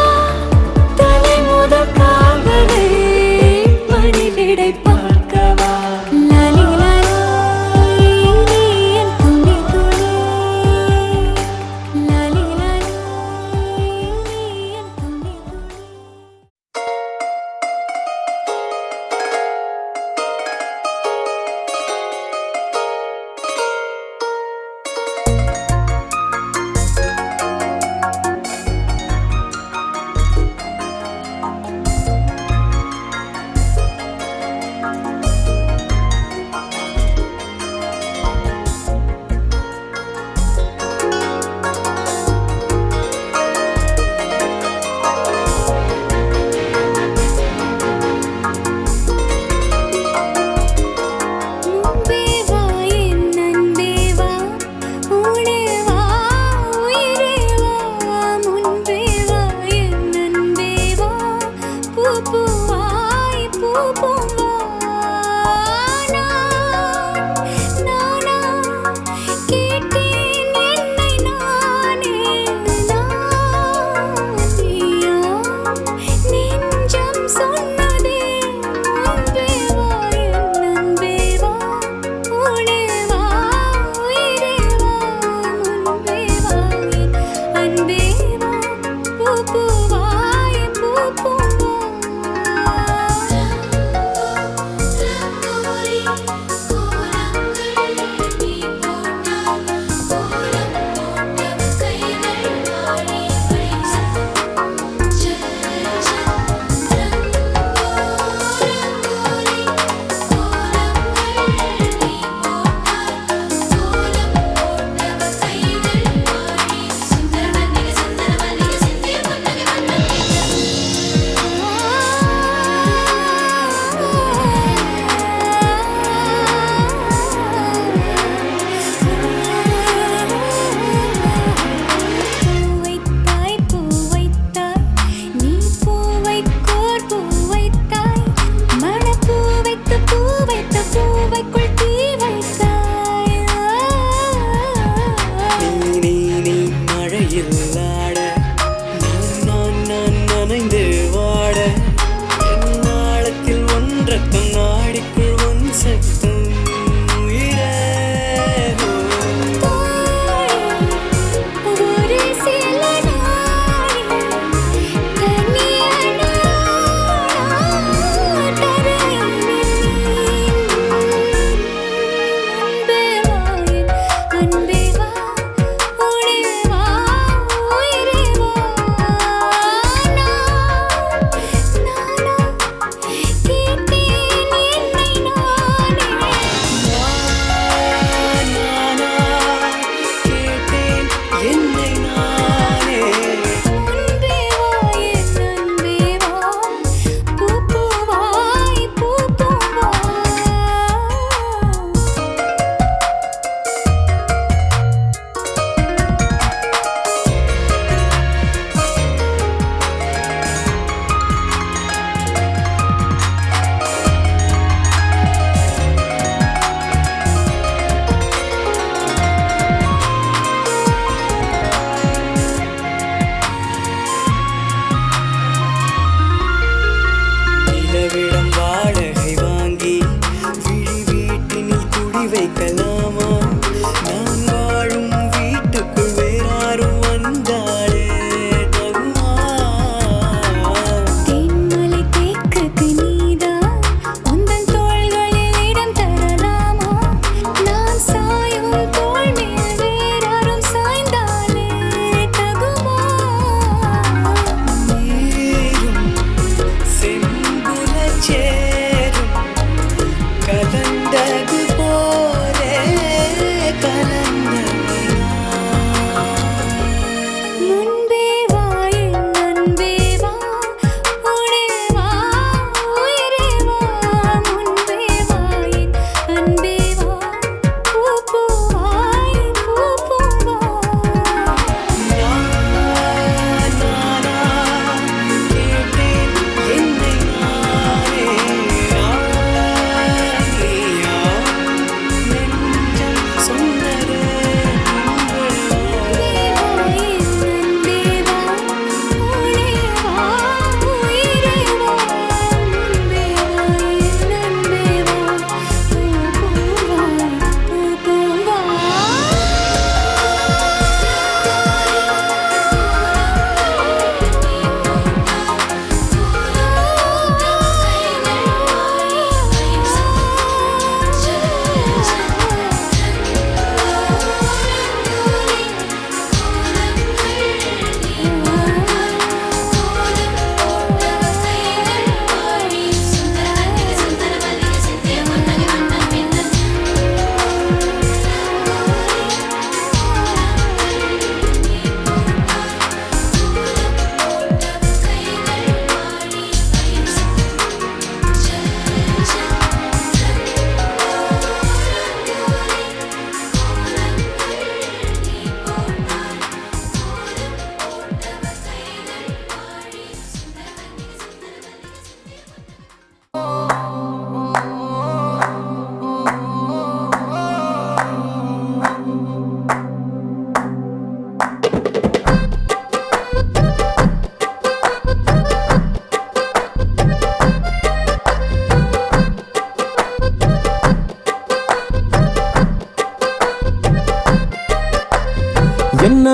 என்ன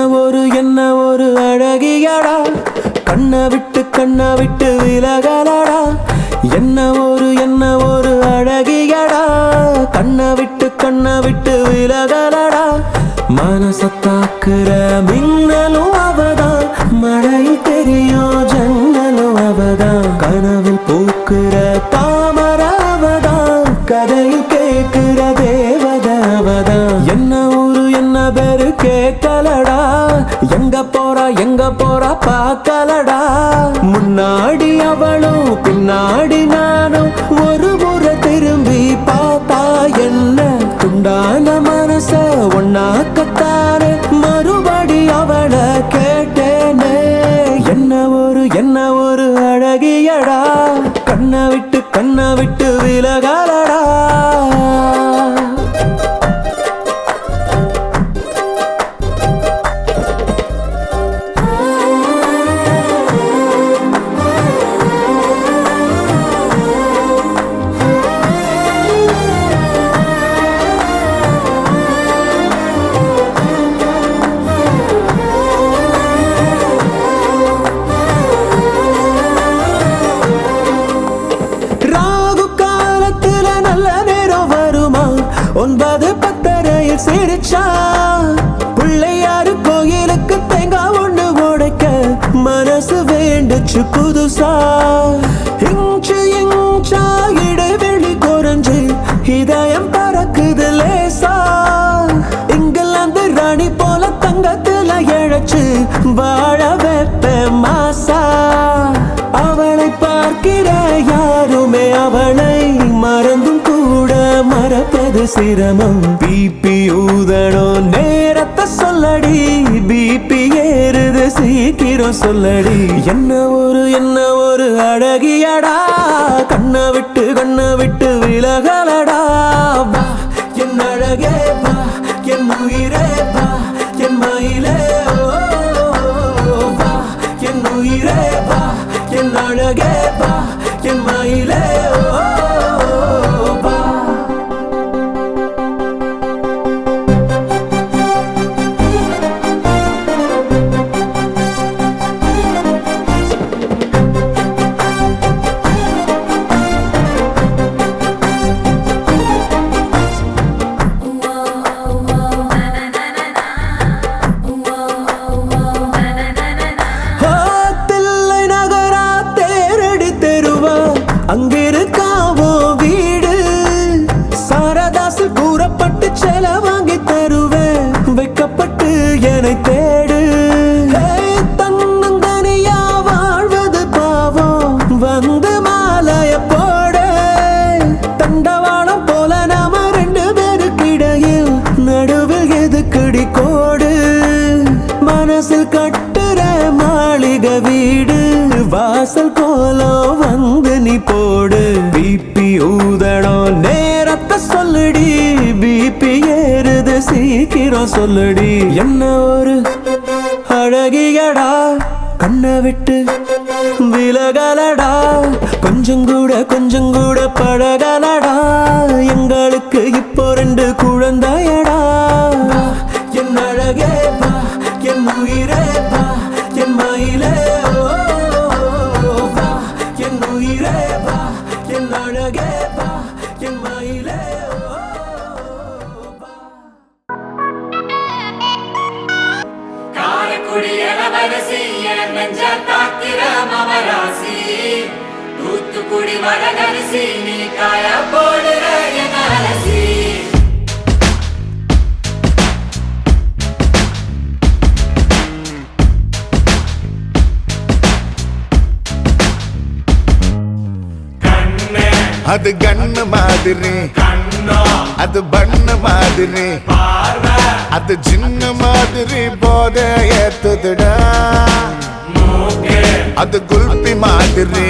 ஒரு அழகியடா கண்ணை விட்டு விலகலடா என்ன ஒரு அழகியடா கண்ணை விட்டு விலகலடா மனசத்தாக்குற மின்னலும் அவதான் மழையில் தெரியும் ஜன்னலும் அவதான் கனவில் பூக்குற தாமர அவதான் கதையில் கேட்கிற தேவதை அவதான் என்ன பேரு கேட்கலடா எங்க போறா பார்க்கலடா முன்னாடி அவளும் பின்னாடி நானும் ஒரு முறை திரும்பி பார்த்தா என்ன துண்டான மனச ஒன்னாக்கத்தானே மறுபடி அவளை கேட்டேனே என்ன ஒரு அழகியடா கண்ணை விட்டு விலகலடா ஒன்பது பத்தரையில் சிரிச்சா பிள்ளையாரு கோயிலுக்கு தேங்காய் ஒண்ணு உடைக்க மனசு வேண்டுச்சு புதுசா இன்ச்சா இடைவெளி குறைஞ்சு இதயம் பறக்குது லேசா இங்கிலாந்து ராணி போல தங்கத்துல இழைச்சு வாழ வைப்ப மாசா அவளை பார்க்கிற யாருமே அவளை மறந்தும் கூட மறப்பது சிரமம் பிபி ஊதணும் நேரத்தை சொல்லடி பிபி ஏறுது சீக்கிரம் சொல்லடி என்ன ஒரு அழகியடா கண்ணை விட்டு விலகலடா வா என் அழகே வா என் உயிரே வா என் மயிலே வா என் உயிரே வா என் அழகே வா என் மயிலே அங்கிருக்காவோ வீடு சாரதாசு கூறப்பட்டு செல வாங்கி தருவேன் வைக்கப்பட்டு என்னை தேடு தன்னந்தனியா வாழ்வது பாவம் வந்து மாலைய போட தண்டவாளம் போல நாம ரெண்டு பேருக்கிடையில் நடுவில் எதுக்குடி கோடு மனசில் கட்டுற மாளிகை வீடு வாசல் கோலம் வந்து நீ போடு பிபி ஊதணும் நேரத்தை சொல்லுடி பிபி ஏறுது சீக்கிரம் சொல்லுடி என்ன ஒரு அழகியடா கண்ணை விட்டு விலகலடா கொஞ்சம் கூட பழகலடா எங்களுக்கு இப்போ ரெண்டு குழந்தையடா என் அழகே வா என் உயிரே வா என் மயிலே தூத்துக்குடி வடகரிசி நீ காய போடுற என் அலசி அது கண்ணு மாதிரி அது பண்ணு மாதிரி அது சின்ன மாதிரி போத ஏத்துதுடா அது குல்பி மாதிரி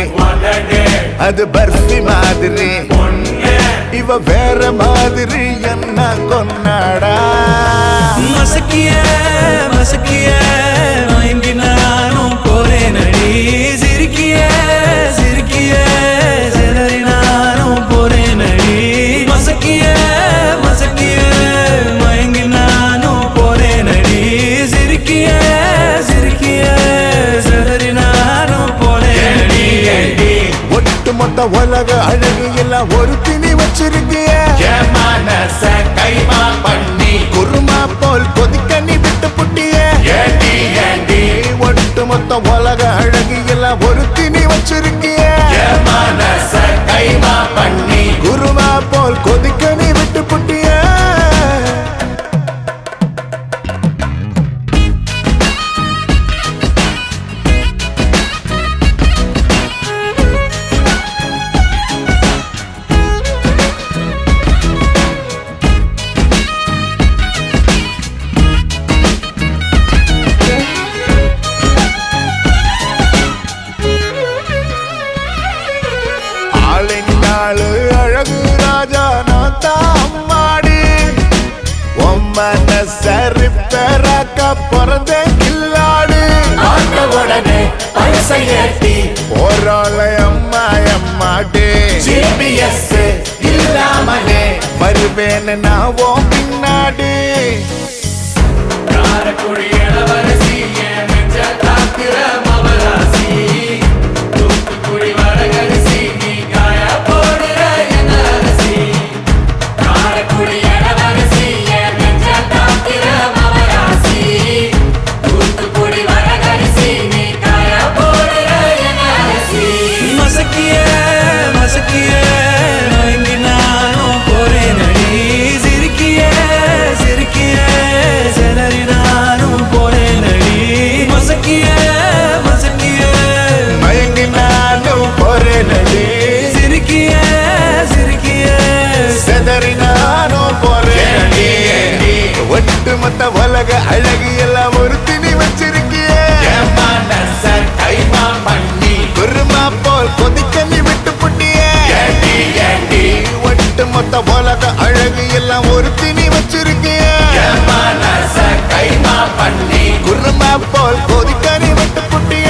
அது பர்ஃபி மாதிரி இவ வேற மாதிரி என்ன கொண்டாடா மசக்கிய மயங்கி நானும் போறேன் அடி சிரிக்கிய சிதறி நானும் போறேன் அடி மசக்கிய மயங்கி நானும் போறேன் அடி சிரிக்கிய மொத்த உலக அழகு எல்லாம் ஒரு திணி வச்சிருக்கிய மனச கைமா பண்ணி குருமா போல் கொதிக்க நீ விட்டு புட்டிய ஏண்டி ஏண்டி ஒட்டு மொத்த உலக அழகு எல்லாம் ஒரு திணி வச்சிருக்கிய மனச கைமா பண்ணி குருமா போல் கொதிக்க நீ விட்டு புட்டிய ஆளினாளு அழகு ராஜா நான் தான் அம்மாடி ஒம்மன சரிப்பராக்க பிறந்த கில்லாடு ஆட்ட உடனே பரிசை ஏத்தி போராள அம்மா அம்மாடி ஜிபிஎஸ் இல்லாமலே வருவேன் நான் ஓ பின்னாடி காரக்குடி இளவரசி என் நெஞ்ச தாக்குற மவராசி தூத்துக்குடி வரகரிசி நீ காய போடுற என் அரசி காரக்குடி இளவரசி என் நெஞ்ச தாக்குற மவராசி தூத்துக்குடி வரகரிசி நீ காய போடுற என் அரசி மசக்கிய மசக்கிய மயங்கி நானும் போறேன் அடி சிரிக்கிய சிரிக்கிய சிலரி நானும் போறேன் அடி மசக்கிய மசக்கிய மயங்கி நானும் போறேனடி சிரிக்கிய சிரிக்கிய செதறி நானும் போறேனடி ஒட்டு மொத்த உலக அழகு எல்லாம் ஒரு திணி வச்சிருக்கிய மனச கைமா பண்ணி குருமா போல் கொதிக்க நீ விட்டு புட்டிய ஏண்டி ஏண்டி ஒட்டு மொத்த உலக அழகு எல்லாம் ஒரு திணி வச்சிருக்கிய மனச கைமா பண்ணி குருமா போல் கொதிக்க நீ விட்டு புட்டிய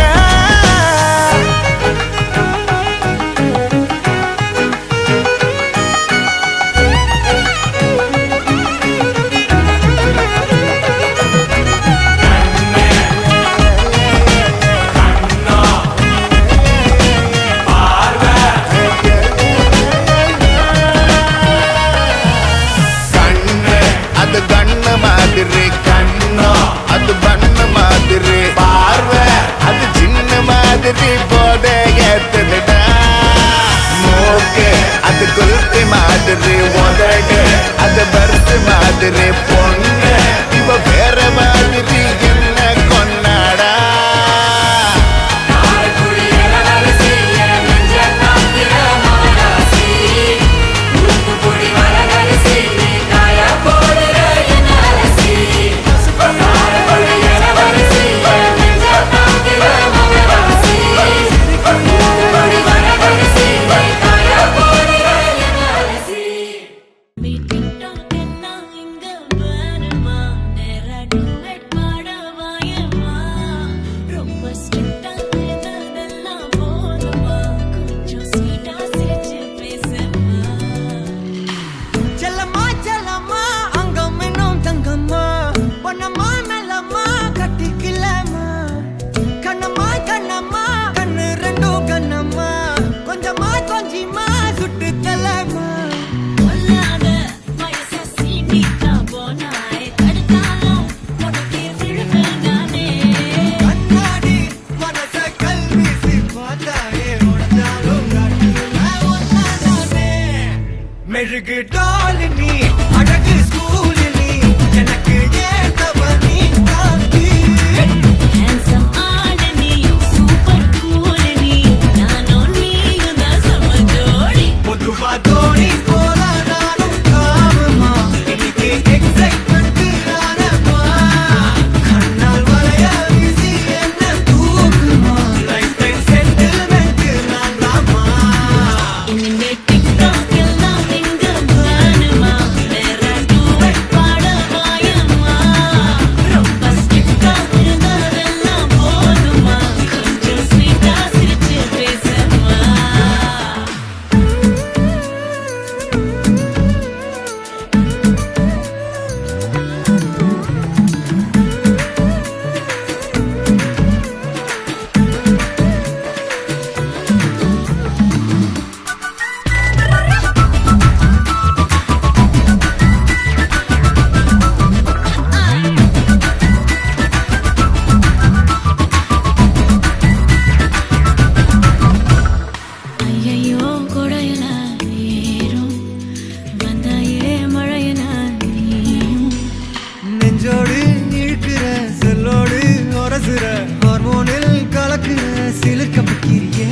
இழுக்கிற செல்லோடு உரசுற ஹார்மோனில் கலக்குற சிலிர்க்க பக்கிரியே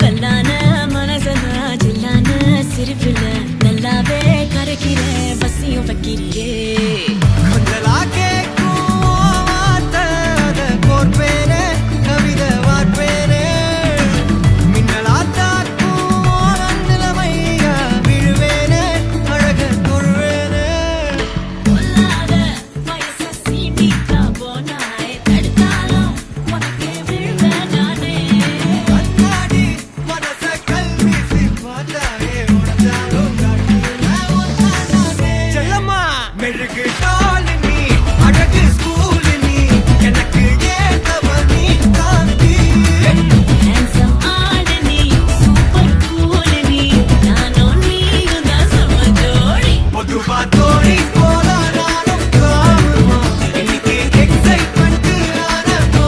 கல்லான மனசனா ஜில்லான சிரிப்புல நல்லாவே கரைக்கிற வசியம் வைக்கிறியே கொஞ்சலா கேட்கும் வார்த்தை அத கோர்ப்பேனே கவிதை வார்ப்பேனே மின்னலா தாக்கும் நிலைமையா விழுவேனே அழக தொழுவேனே பொல்லாத வயச சீண்டிக்கா போனாய் தடுத்தாலும் உனக்கு விழுவேன் நானே அத்தாடி மனச கல்வீசி பார்த்தாயே உனதாலும் செல்லம்மா மெழுகு டாலி நீ அழகு ஸ்கூலு நீ எனக்கு ஏத்தவ நீ தாண்டி handsome ஆளு நீ சூப்பர் கூல் நீ நானும் நீயும் தான் சம ஜோடி பொதுவா தோழி போல நானும் காணுமா இன்னைக்கு எக்ஸைட்மெண்ட் ஆனப்பா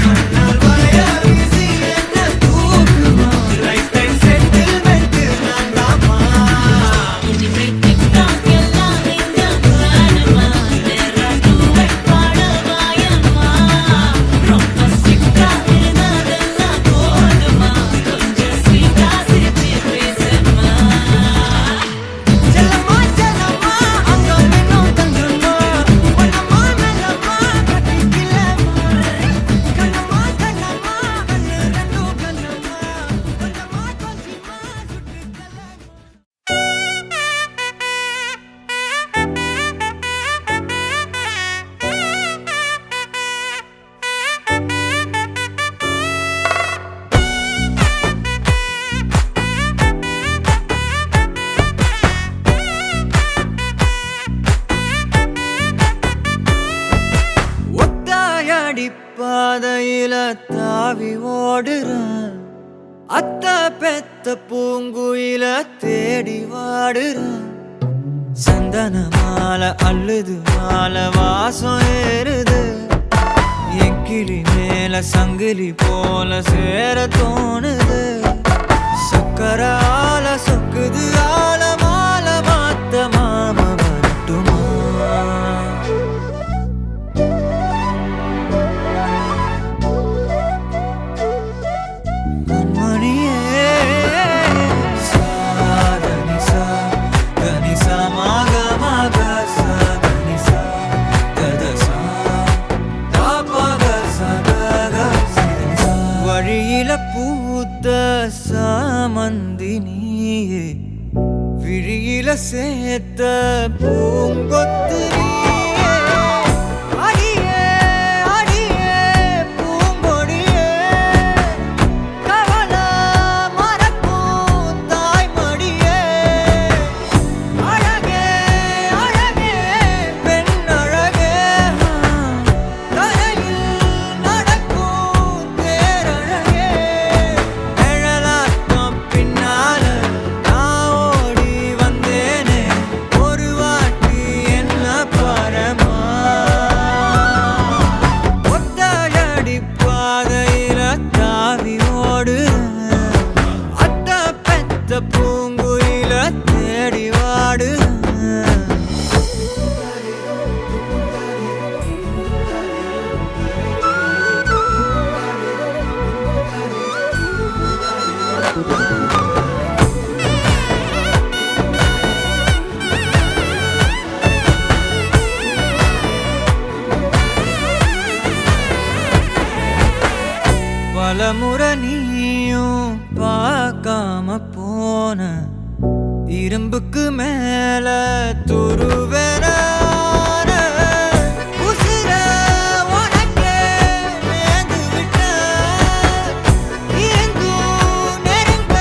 கண்ணால் வளைய வீசி என்ன தூக்குமா லைஃப் டைம் செட்டில்மெண்ட் நான் தாமா இனிமே டிக்டாக் எல்லாம் இங்க வேணுமா நேரா டூவெட் பாடவாயம்மா ரொம்ப ஸ்ட்ரிக்டா இருந்ததெல்லாம் போதுமா கொஞ்சம் ஸ்வீட்டா சிரிச்சு பேசுமா செல்லம்மா செல்லம்மா அங்க இன்னும் தங்கம்மா பொன்னம்மா மெல்லம்மா கட்டிக்கலம்மா கண்ணம்மா கண்ணம்மா கண்ணு ரெண்டும் கண்ணம்மா கொஞ்சமா கொஞ்சமா சுட்டுக்கலம்மா ஒத்தாயடி பாதையில தாவி ஓடுறேன் அத்த பெத்த பூங்குயில தேடி வாடுறேன் சந்தன மாலை அள்ளுது மாலை வாசம் ஏறுது என் கிளி மேல சங்கிலி போல சேர தோணுது சக்கர ஆல சொக்குது ஆல மாலை மாத்த மாம வரட்டுமா கண்மணியே சாதனிசா கனிசா மாக மாக சாதனிசா கதசா தாபக சகக சிதனிசா வழியில பூத்த சாமந்தி நீயே விழியில சேர்த்த பூங்கொத்து நீயே அடியே அடியே பூங்கொடியே கவல மறக்கும் தாய்மடியே அழகே அழகே பெண் அழகே கரையில் நடக்கும் தேரழகே நிழலாட்டம் பின்னால நான் ஓடி வந்தேனே ஒரு வாட்டி என்ன பரமா ஒத்தாயடி பாதையில தாவி ஓடுறேன் அத்த பெத்த பூங்குயில தேடி வாடுறேன் பலமுறை நீயும் பார்க்காம போன இரும்புக்கு மேல துருவென உசிர உனக்கே நேர்ந்து விட்ட எங்கும் நெருங்க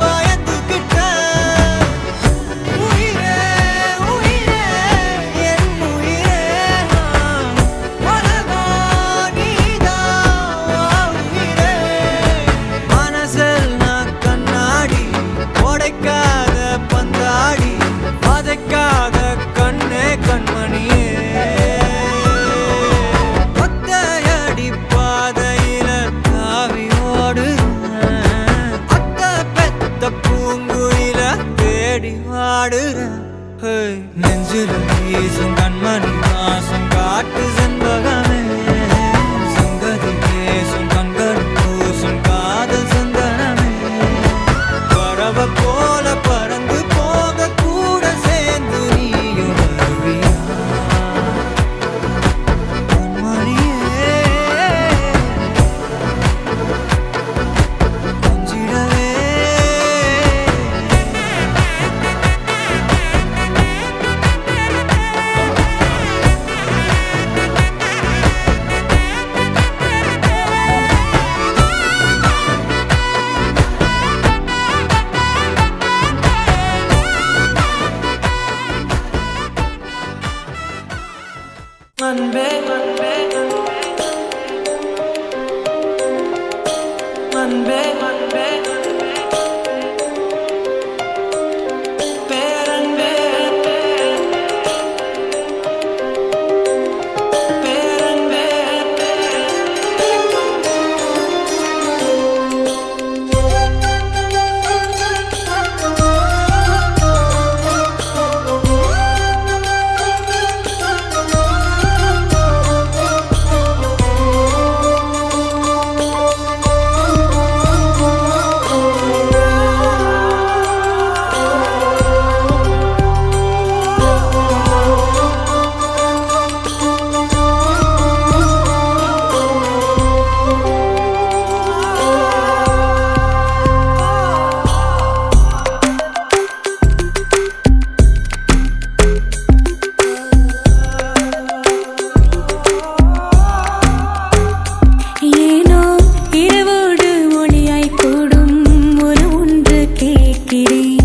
பயந்துகிட்ட உயிரே உயிரே என் உயிரே உலகா நீதான் உயிரே மனசில் நான் கண்ணாடி உடைக்காத பந்தாடி வதைக்காத கண்ணே பூசும் காட்டு செண்பகமே சங்கதி பேசும் கண்கள் பூசும் காதல் சந்தனமே பறவ போல பறந்து போக கூட சேர்ந்து நீயும் வருவியா பொன்மணியே கொஞ்சிடவே அன்பே அன்பே அன்பே அன்பே பேரன்பே பேரன்பே ஏனோ இரவோடு ஒளியாய் கூடும் ஒரு ஒன்று கேட்கிறேன்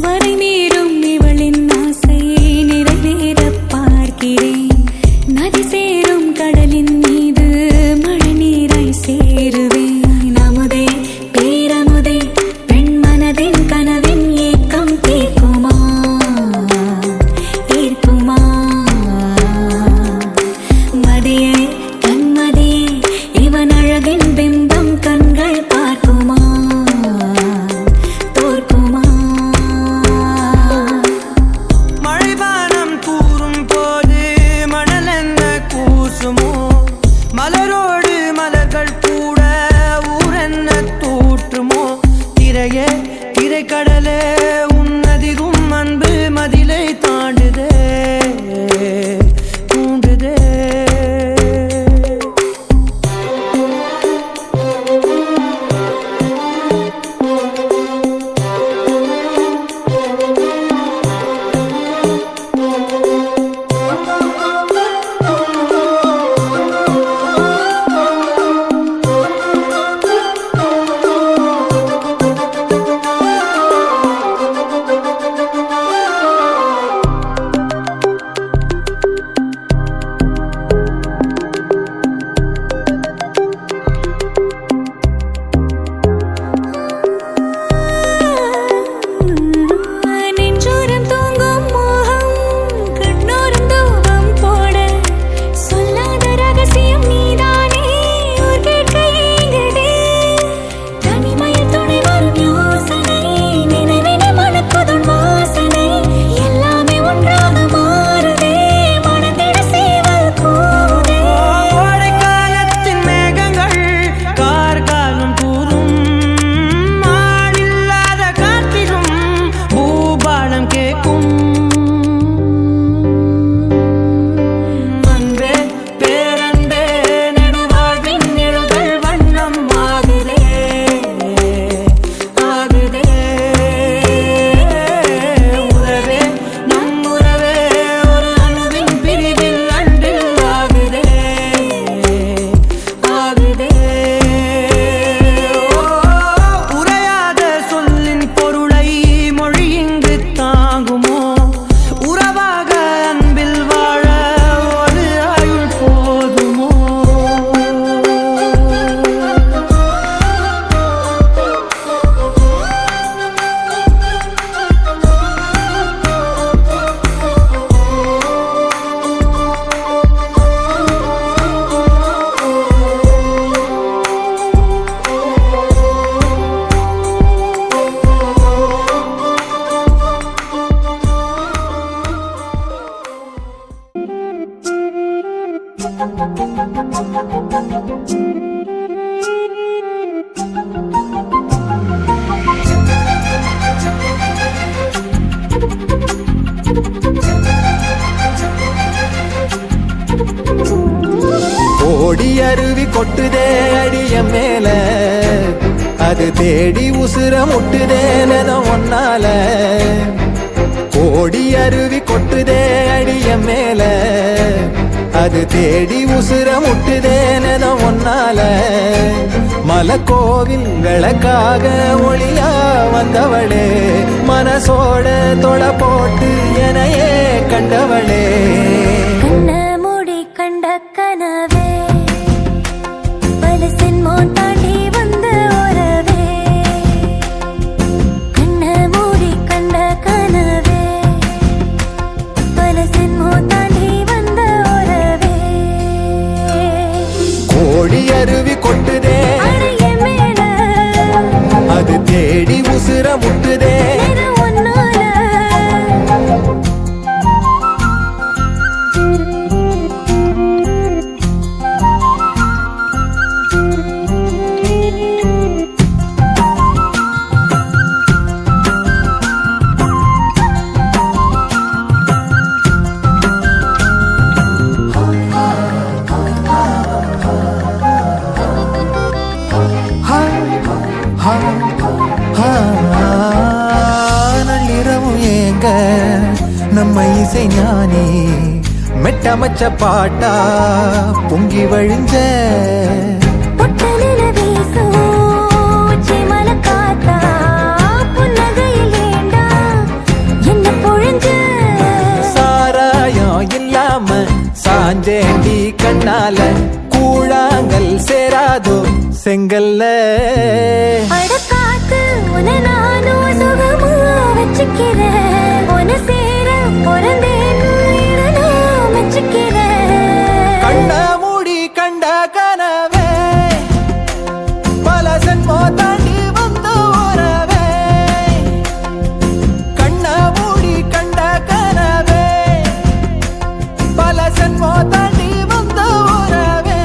வரை மீறும் இவளின் ஆசை நிறைவேற பார்க்கிறேன் நதி சேரும் கடலின் மீது மழை நீராய் சேருவேன் அமுதே பேரமுதே பெண் மனதின் கனவின் ஏக்கம் தீர்க்குமா தீர்க்குமா மதியே கண்மதியே இவன் அழகின் பிம்பம் கண்கள் பார்க்குமா தோற்குமா மழைவானம் கூறும் போது மணல் என்ன கூசுமோ மலரோடு மலர்கள் கூட ஓடி அருவி கொட்டுதே அடிய மேல அது தேடி உசுர முட்டுதேனதோ ஒன்னால ஓடி அருவி கொட்டுதே அடிய மேல அது தேடி உசுர முட்டுதேனதோ ஒன்னால மலக்கோவில்களுக்காக ஒளியா வந்தவளே மனசோட தொலை போட்டு எனையே கண்டவளே கண்ண மூடி கண்ட கனவே பல சென்மோ தாண்டி வந்த உறவே கண்ண மூடி கண்ட கனவே பல சென்மோ தாண்டி வந்த உறவே கோடி அருவி கொட்டுதே அடைய மேல அது தேடி உசுர முட்டுதே நிறம் ஒன்னால நள்ளிரவும் ஏங்க நம்ம இசை ஞானி மெட்டமச்ச பாட்டா பொங்கி வழிஞ்ச பொட்டலில வீசும் உச்சிமல காத்தா புன்னகையில் ஏண்டா என்ன பொழிஞ்ச சாராயம் இல்லாம சாஞ்சேண்டி கண்ணால கூழாங்கல் சேராதோ செங்கல்ல அடக்காத்து உன நானும் சுகமா வச்சுக்கிறேன் உன சேர பிறந்தேன்னு நான் வச்சுக்கிறேன் கண்ண மூடி கண்ட கனவே பல சென்மோ தாண்டி வந்த உறவே கண்ண மூடி கண்ட கனவே பல சென்மோ தாண்டி வந்த உறவே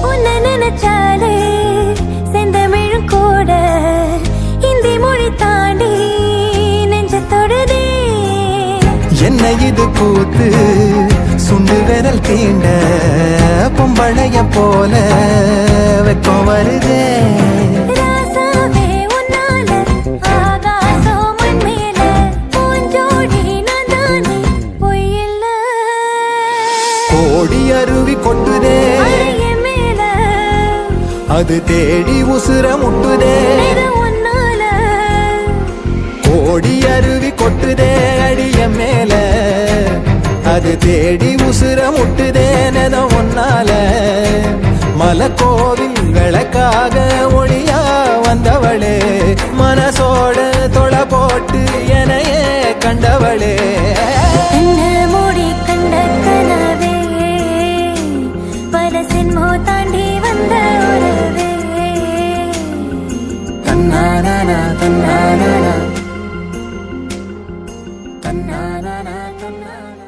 உன்னை நினைச்சாலே செந்தமிழும் கூட இந்தி மொழி தாண்டி நெஞ்ச தொடுதே என்ன இது கூத்து சுண்டு விரல் தீண்ட பொம்பளைய போல வெக்கம் வருதே ராசாவே உன்னால ஆகாசம் மண் மேல பூஞ்சோடி நான் தானே பொய்யில்ல கோடி அருவி கொட்டுதே அடைய மேல அது தேடி உசுர முட்டுதே நிறம் ஒன்னால கோடி அருவி கொட்டுதே அடிய மேல அது தேடி உசுர முட்டுதேனதோ ஒன்னால மலக்கோவில்களுக்காக ஒளியா வந்தவளே மனசோட தொலை போட்டு எனையே கண்டவளே கண்ண மூடி கண்ட கனவே பல சென்மோ தாண்டி வந்த உறவே தன்னானா தன்னானா தன்னானா தன்னானா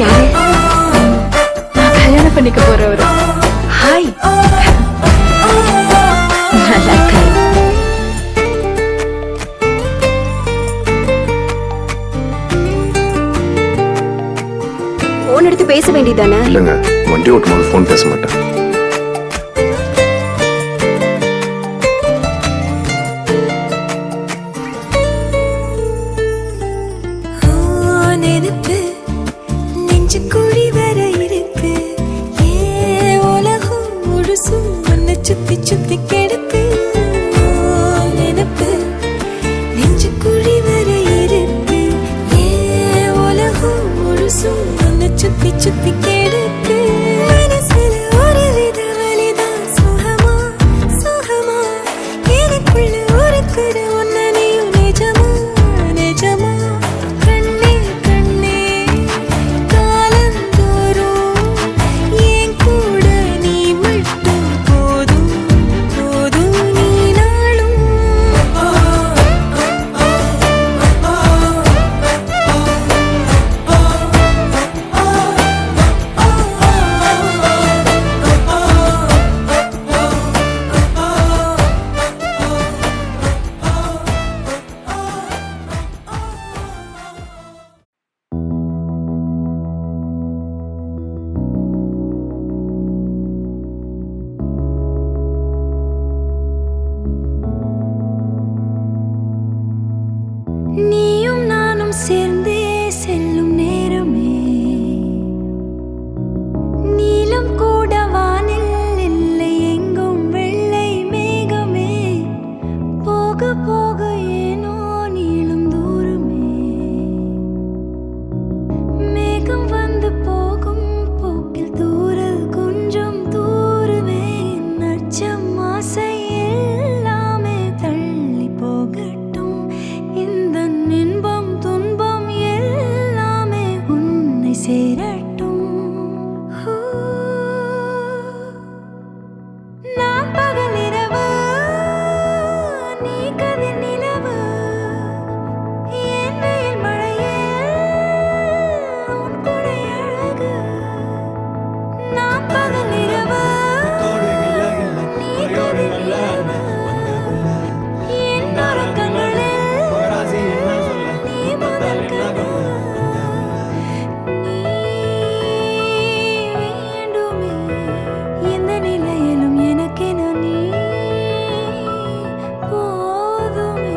யாரு? நான் கல்யாணம் பண்ணிக்க போறவரு. ஹாய், நல்லா இருக்கேன். போன் எடுத்து பேச வேண்டியதானே? இல்லைங்க, வண்டி ஓட்டும் போது ஃபோன் பேச மாட்டேன். நெருப்பு நெஞ்சுக்குழி வர இருக்கு, ஏ உலகம் முழுசும் உன்னை சுத்தி சுத்தி கெடுக்கு. நெருப்பு நெஞ்சுக்குழி வர இருக்கு, ஏ உலகம் முழுசும் உன்னை சுத்தி சுத்தி கெடுக்கு. மனசுல ஒரு வித வலிதான், சுகமா சுகமா எனக்குள்ள ஒரு கரு உன்னை நீயும் நிஜமா நிஜமா. கண்ணே கண்ணே காலந்தோறும் என் கூட நீ மட்டும் போதும் போதும், நீ நாளும். நீயும் நானும் சேர்ந்தே செல்லும் நேரமே, நீலம் கூட வானில் இல்லை, எங்கும் வெள்ளை மேகமே. போக போக ஏனோ நீளும் தூரமே, மேகம் வந்து போகும் போக்கில் தூரல் கொஞ்சம் தூரமே. நச்சம் ஆசை எல்லாமே தள்ளி போகட்டும், இந்த இன்பம் துன்பம் எல்லாமே உன்னை சேரட்டும். ஹூ. நான் பகல் இரவு, நீ கதிர் நிலவு, என் வெயில் மழையே உன் கொடை அழகு. நான் பகல் இரவு, நீ கதிர் நிலவு, என் உறக்கங்களில் நீ முதல் கனவு. நீ வேண்டுமே எந்த நிலையிலும் எனக்கென நீ போதுமே.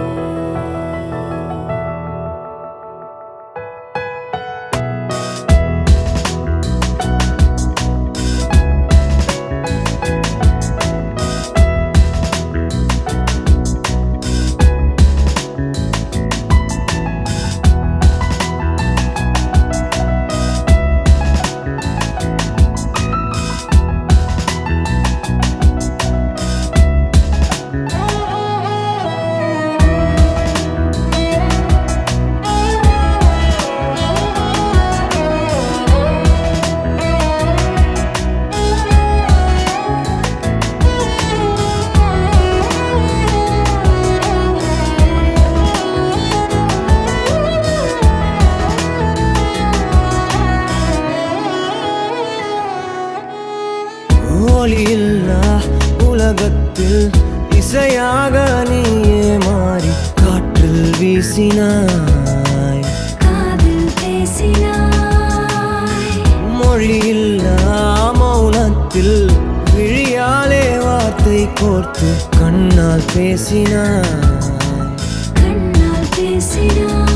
ஒளியில்லா உலகத்தில் இசையாக நீயே மாறி காற்றில் வீசினாய், காதில் பேசினாய், மொழியில்லா மௌனத்தில் விழியாலே வார்த்தை கோர்த்து கண்ணால் பேசினாய். கண்ணால் பேசினாய்.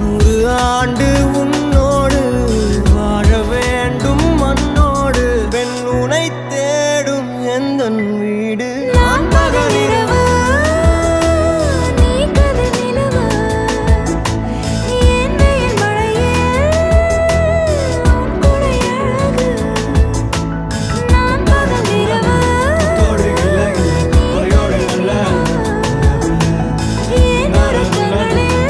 100 ஆண்டு உன்னோடு வாழ வேண்டும் மண்ணோடு, பெண் உனை தேடும் எந்தன் வீடு. நான் பகல் இரவு, நீ கதிர் நிலவு, என் வெயில் மழையே உன் கொடை அழகு. நான் பகல் இரவு, நீ கதிர் நிலவு, என் உறக்கங்களில்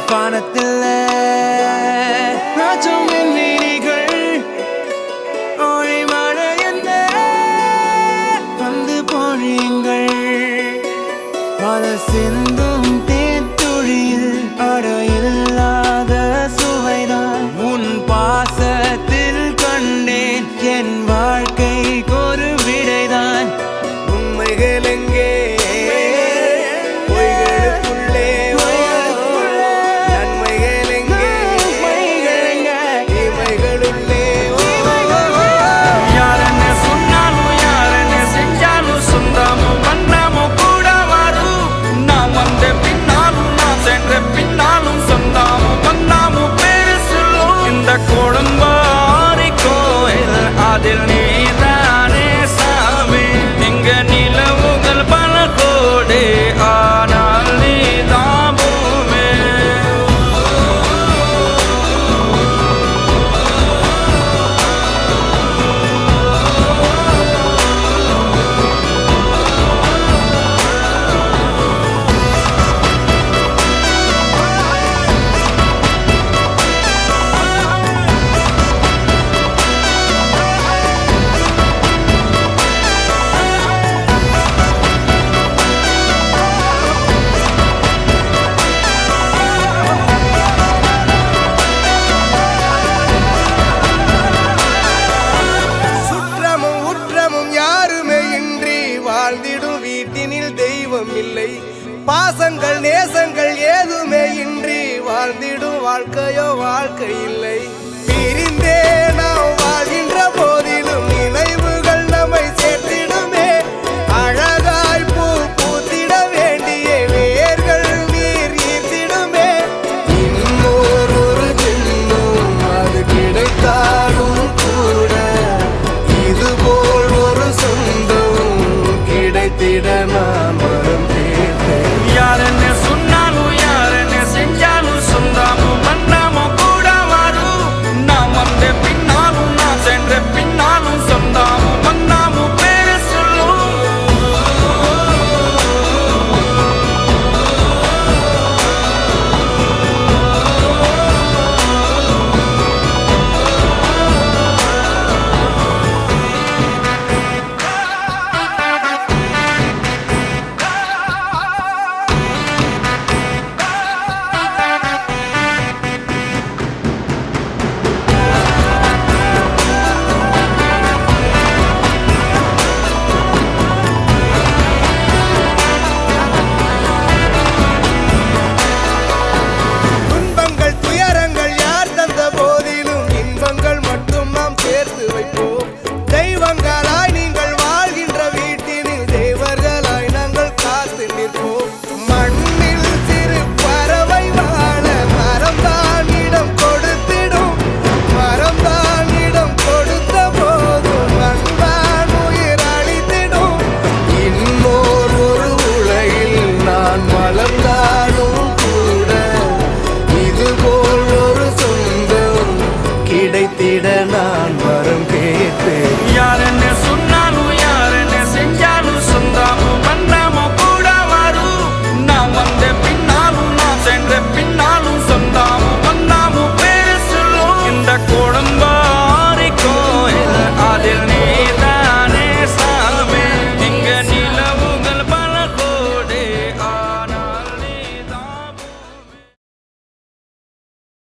வானத்தில் நாச்சும் வெண்ணிலிகள் ஒளி மழை என்ன வந்து பொழியுங்கள் பல சிந்தும் தேத்துழியில் அடையில்லாத சுவைதான் உன் பாசத்தில் கண்டேன் என் வாழ்க்கைக்கு ஒரு விடைதான் உண்மைகள் எங்கே பொய்களுக்குள்ளே நன்மைகள் எங்கே இமைகளுள்ளே யாரன்னு சொன்னாலும் யாரன்னு செஞ்சாலும் சொந்தமும் பந்தமும் கூட வரும் நான் வந்த பின்னாலும் நான் சென்ற பின்னாலும் சொந்தமும் பந்தமும் பேரு சொல்லும் இந்த கொடும்பாரி கோயில் அதில் நீதானே சாமி இங்க நிலவுகள் பல கோடி ஆனால் நீதான் பூமி சுற்றமும் உற்றமும் யாருமே இன்றி வாழ்ந்திடும் வீட்டினில் தெய்வம் இல்லை பாசங்கள் நேசங்கள் ஏதுமே இன்றி வாழ்ந்திடும் வாழ்க்கையோ வாழ்க்கை இல்லை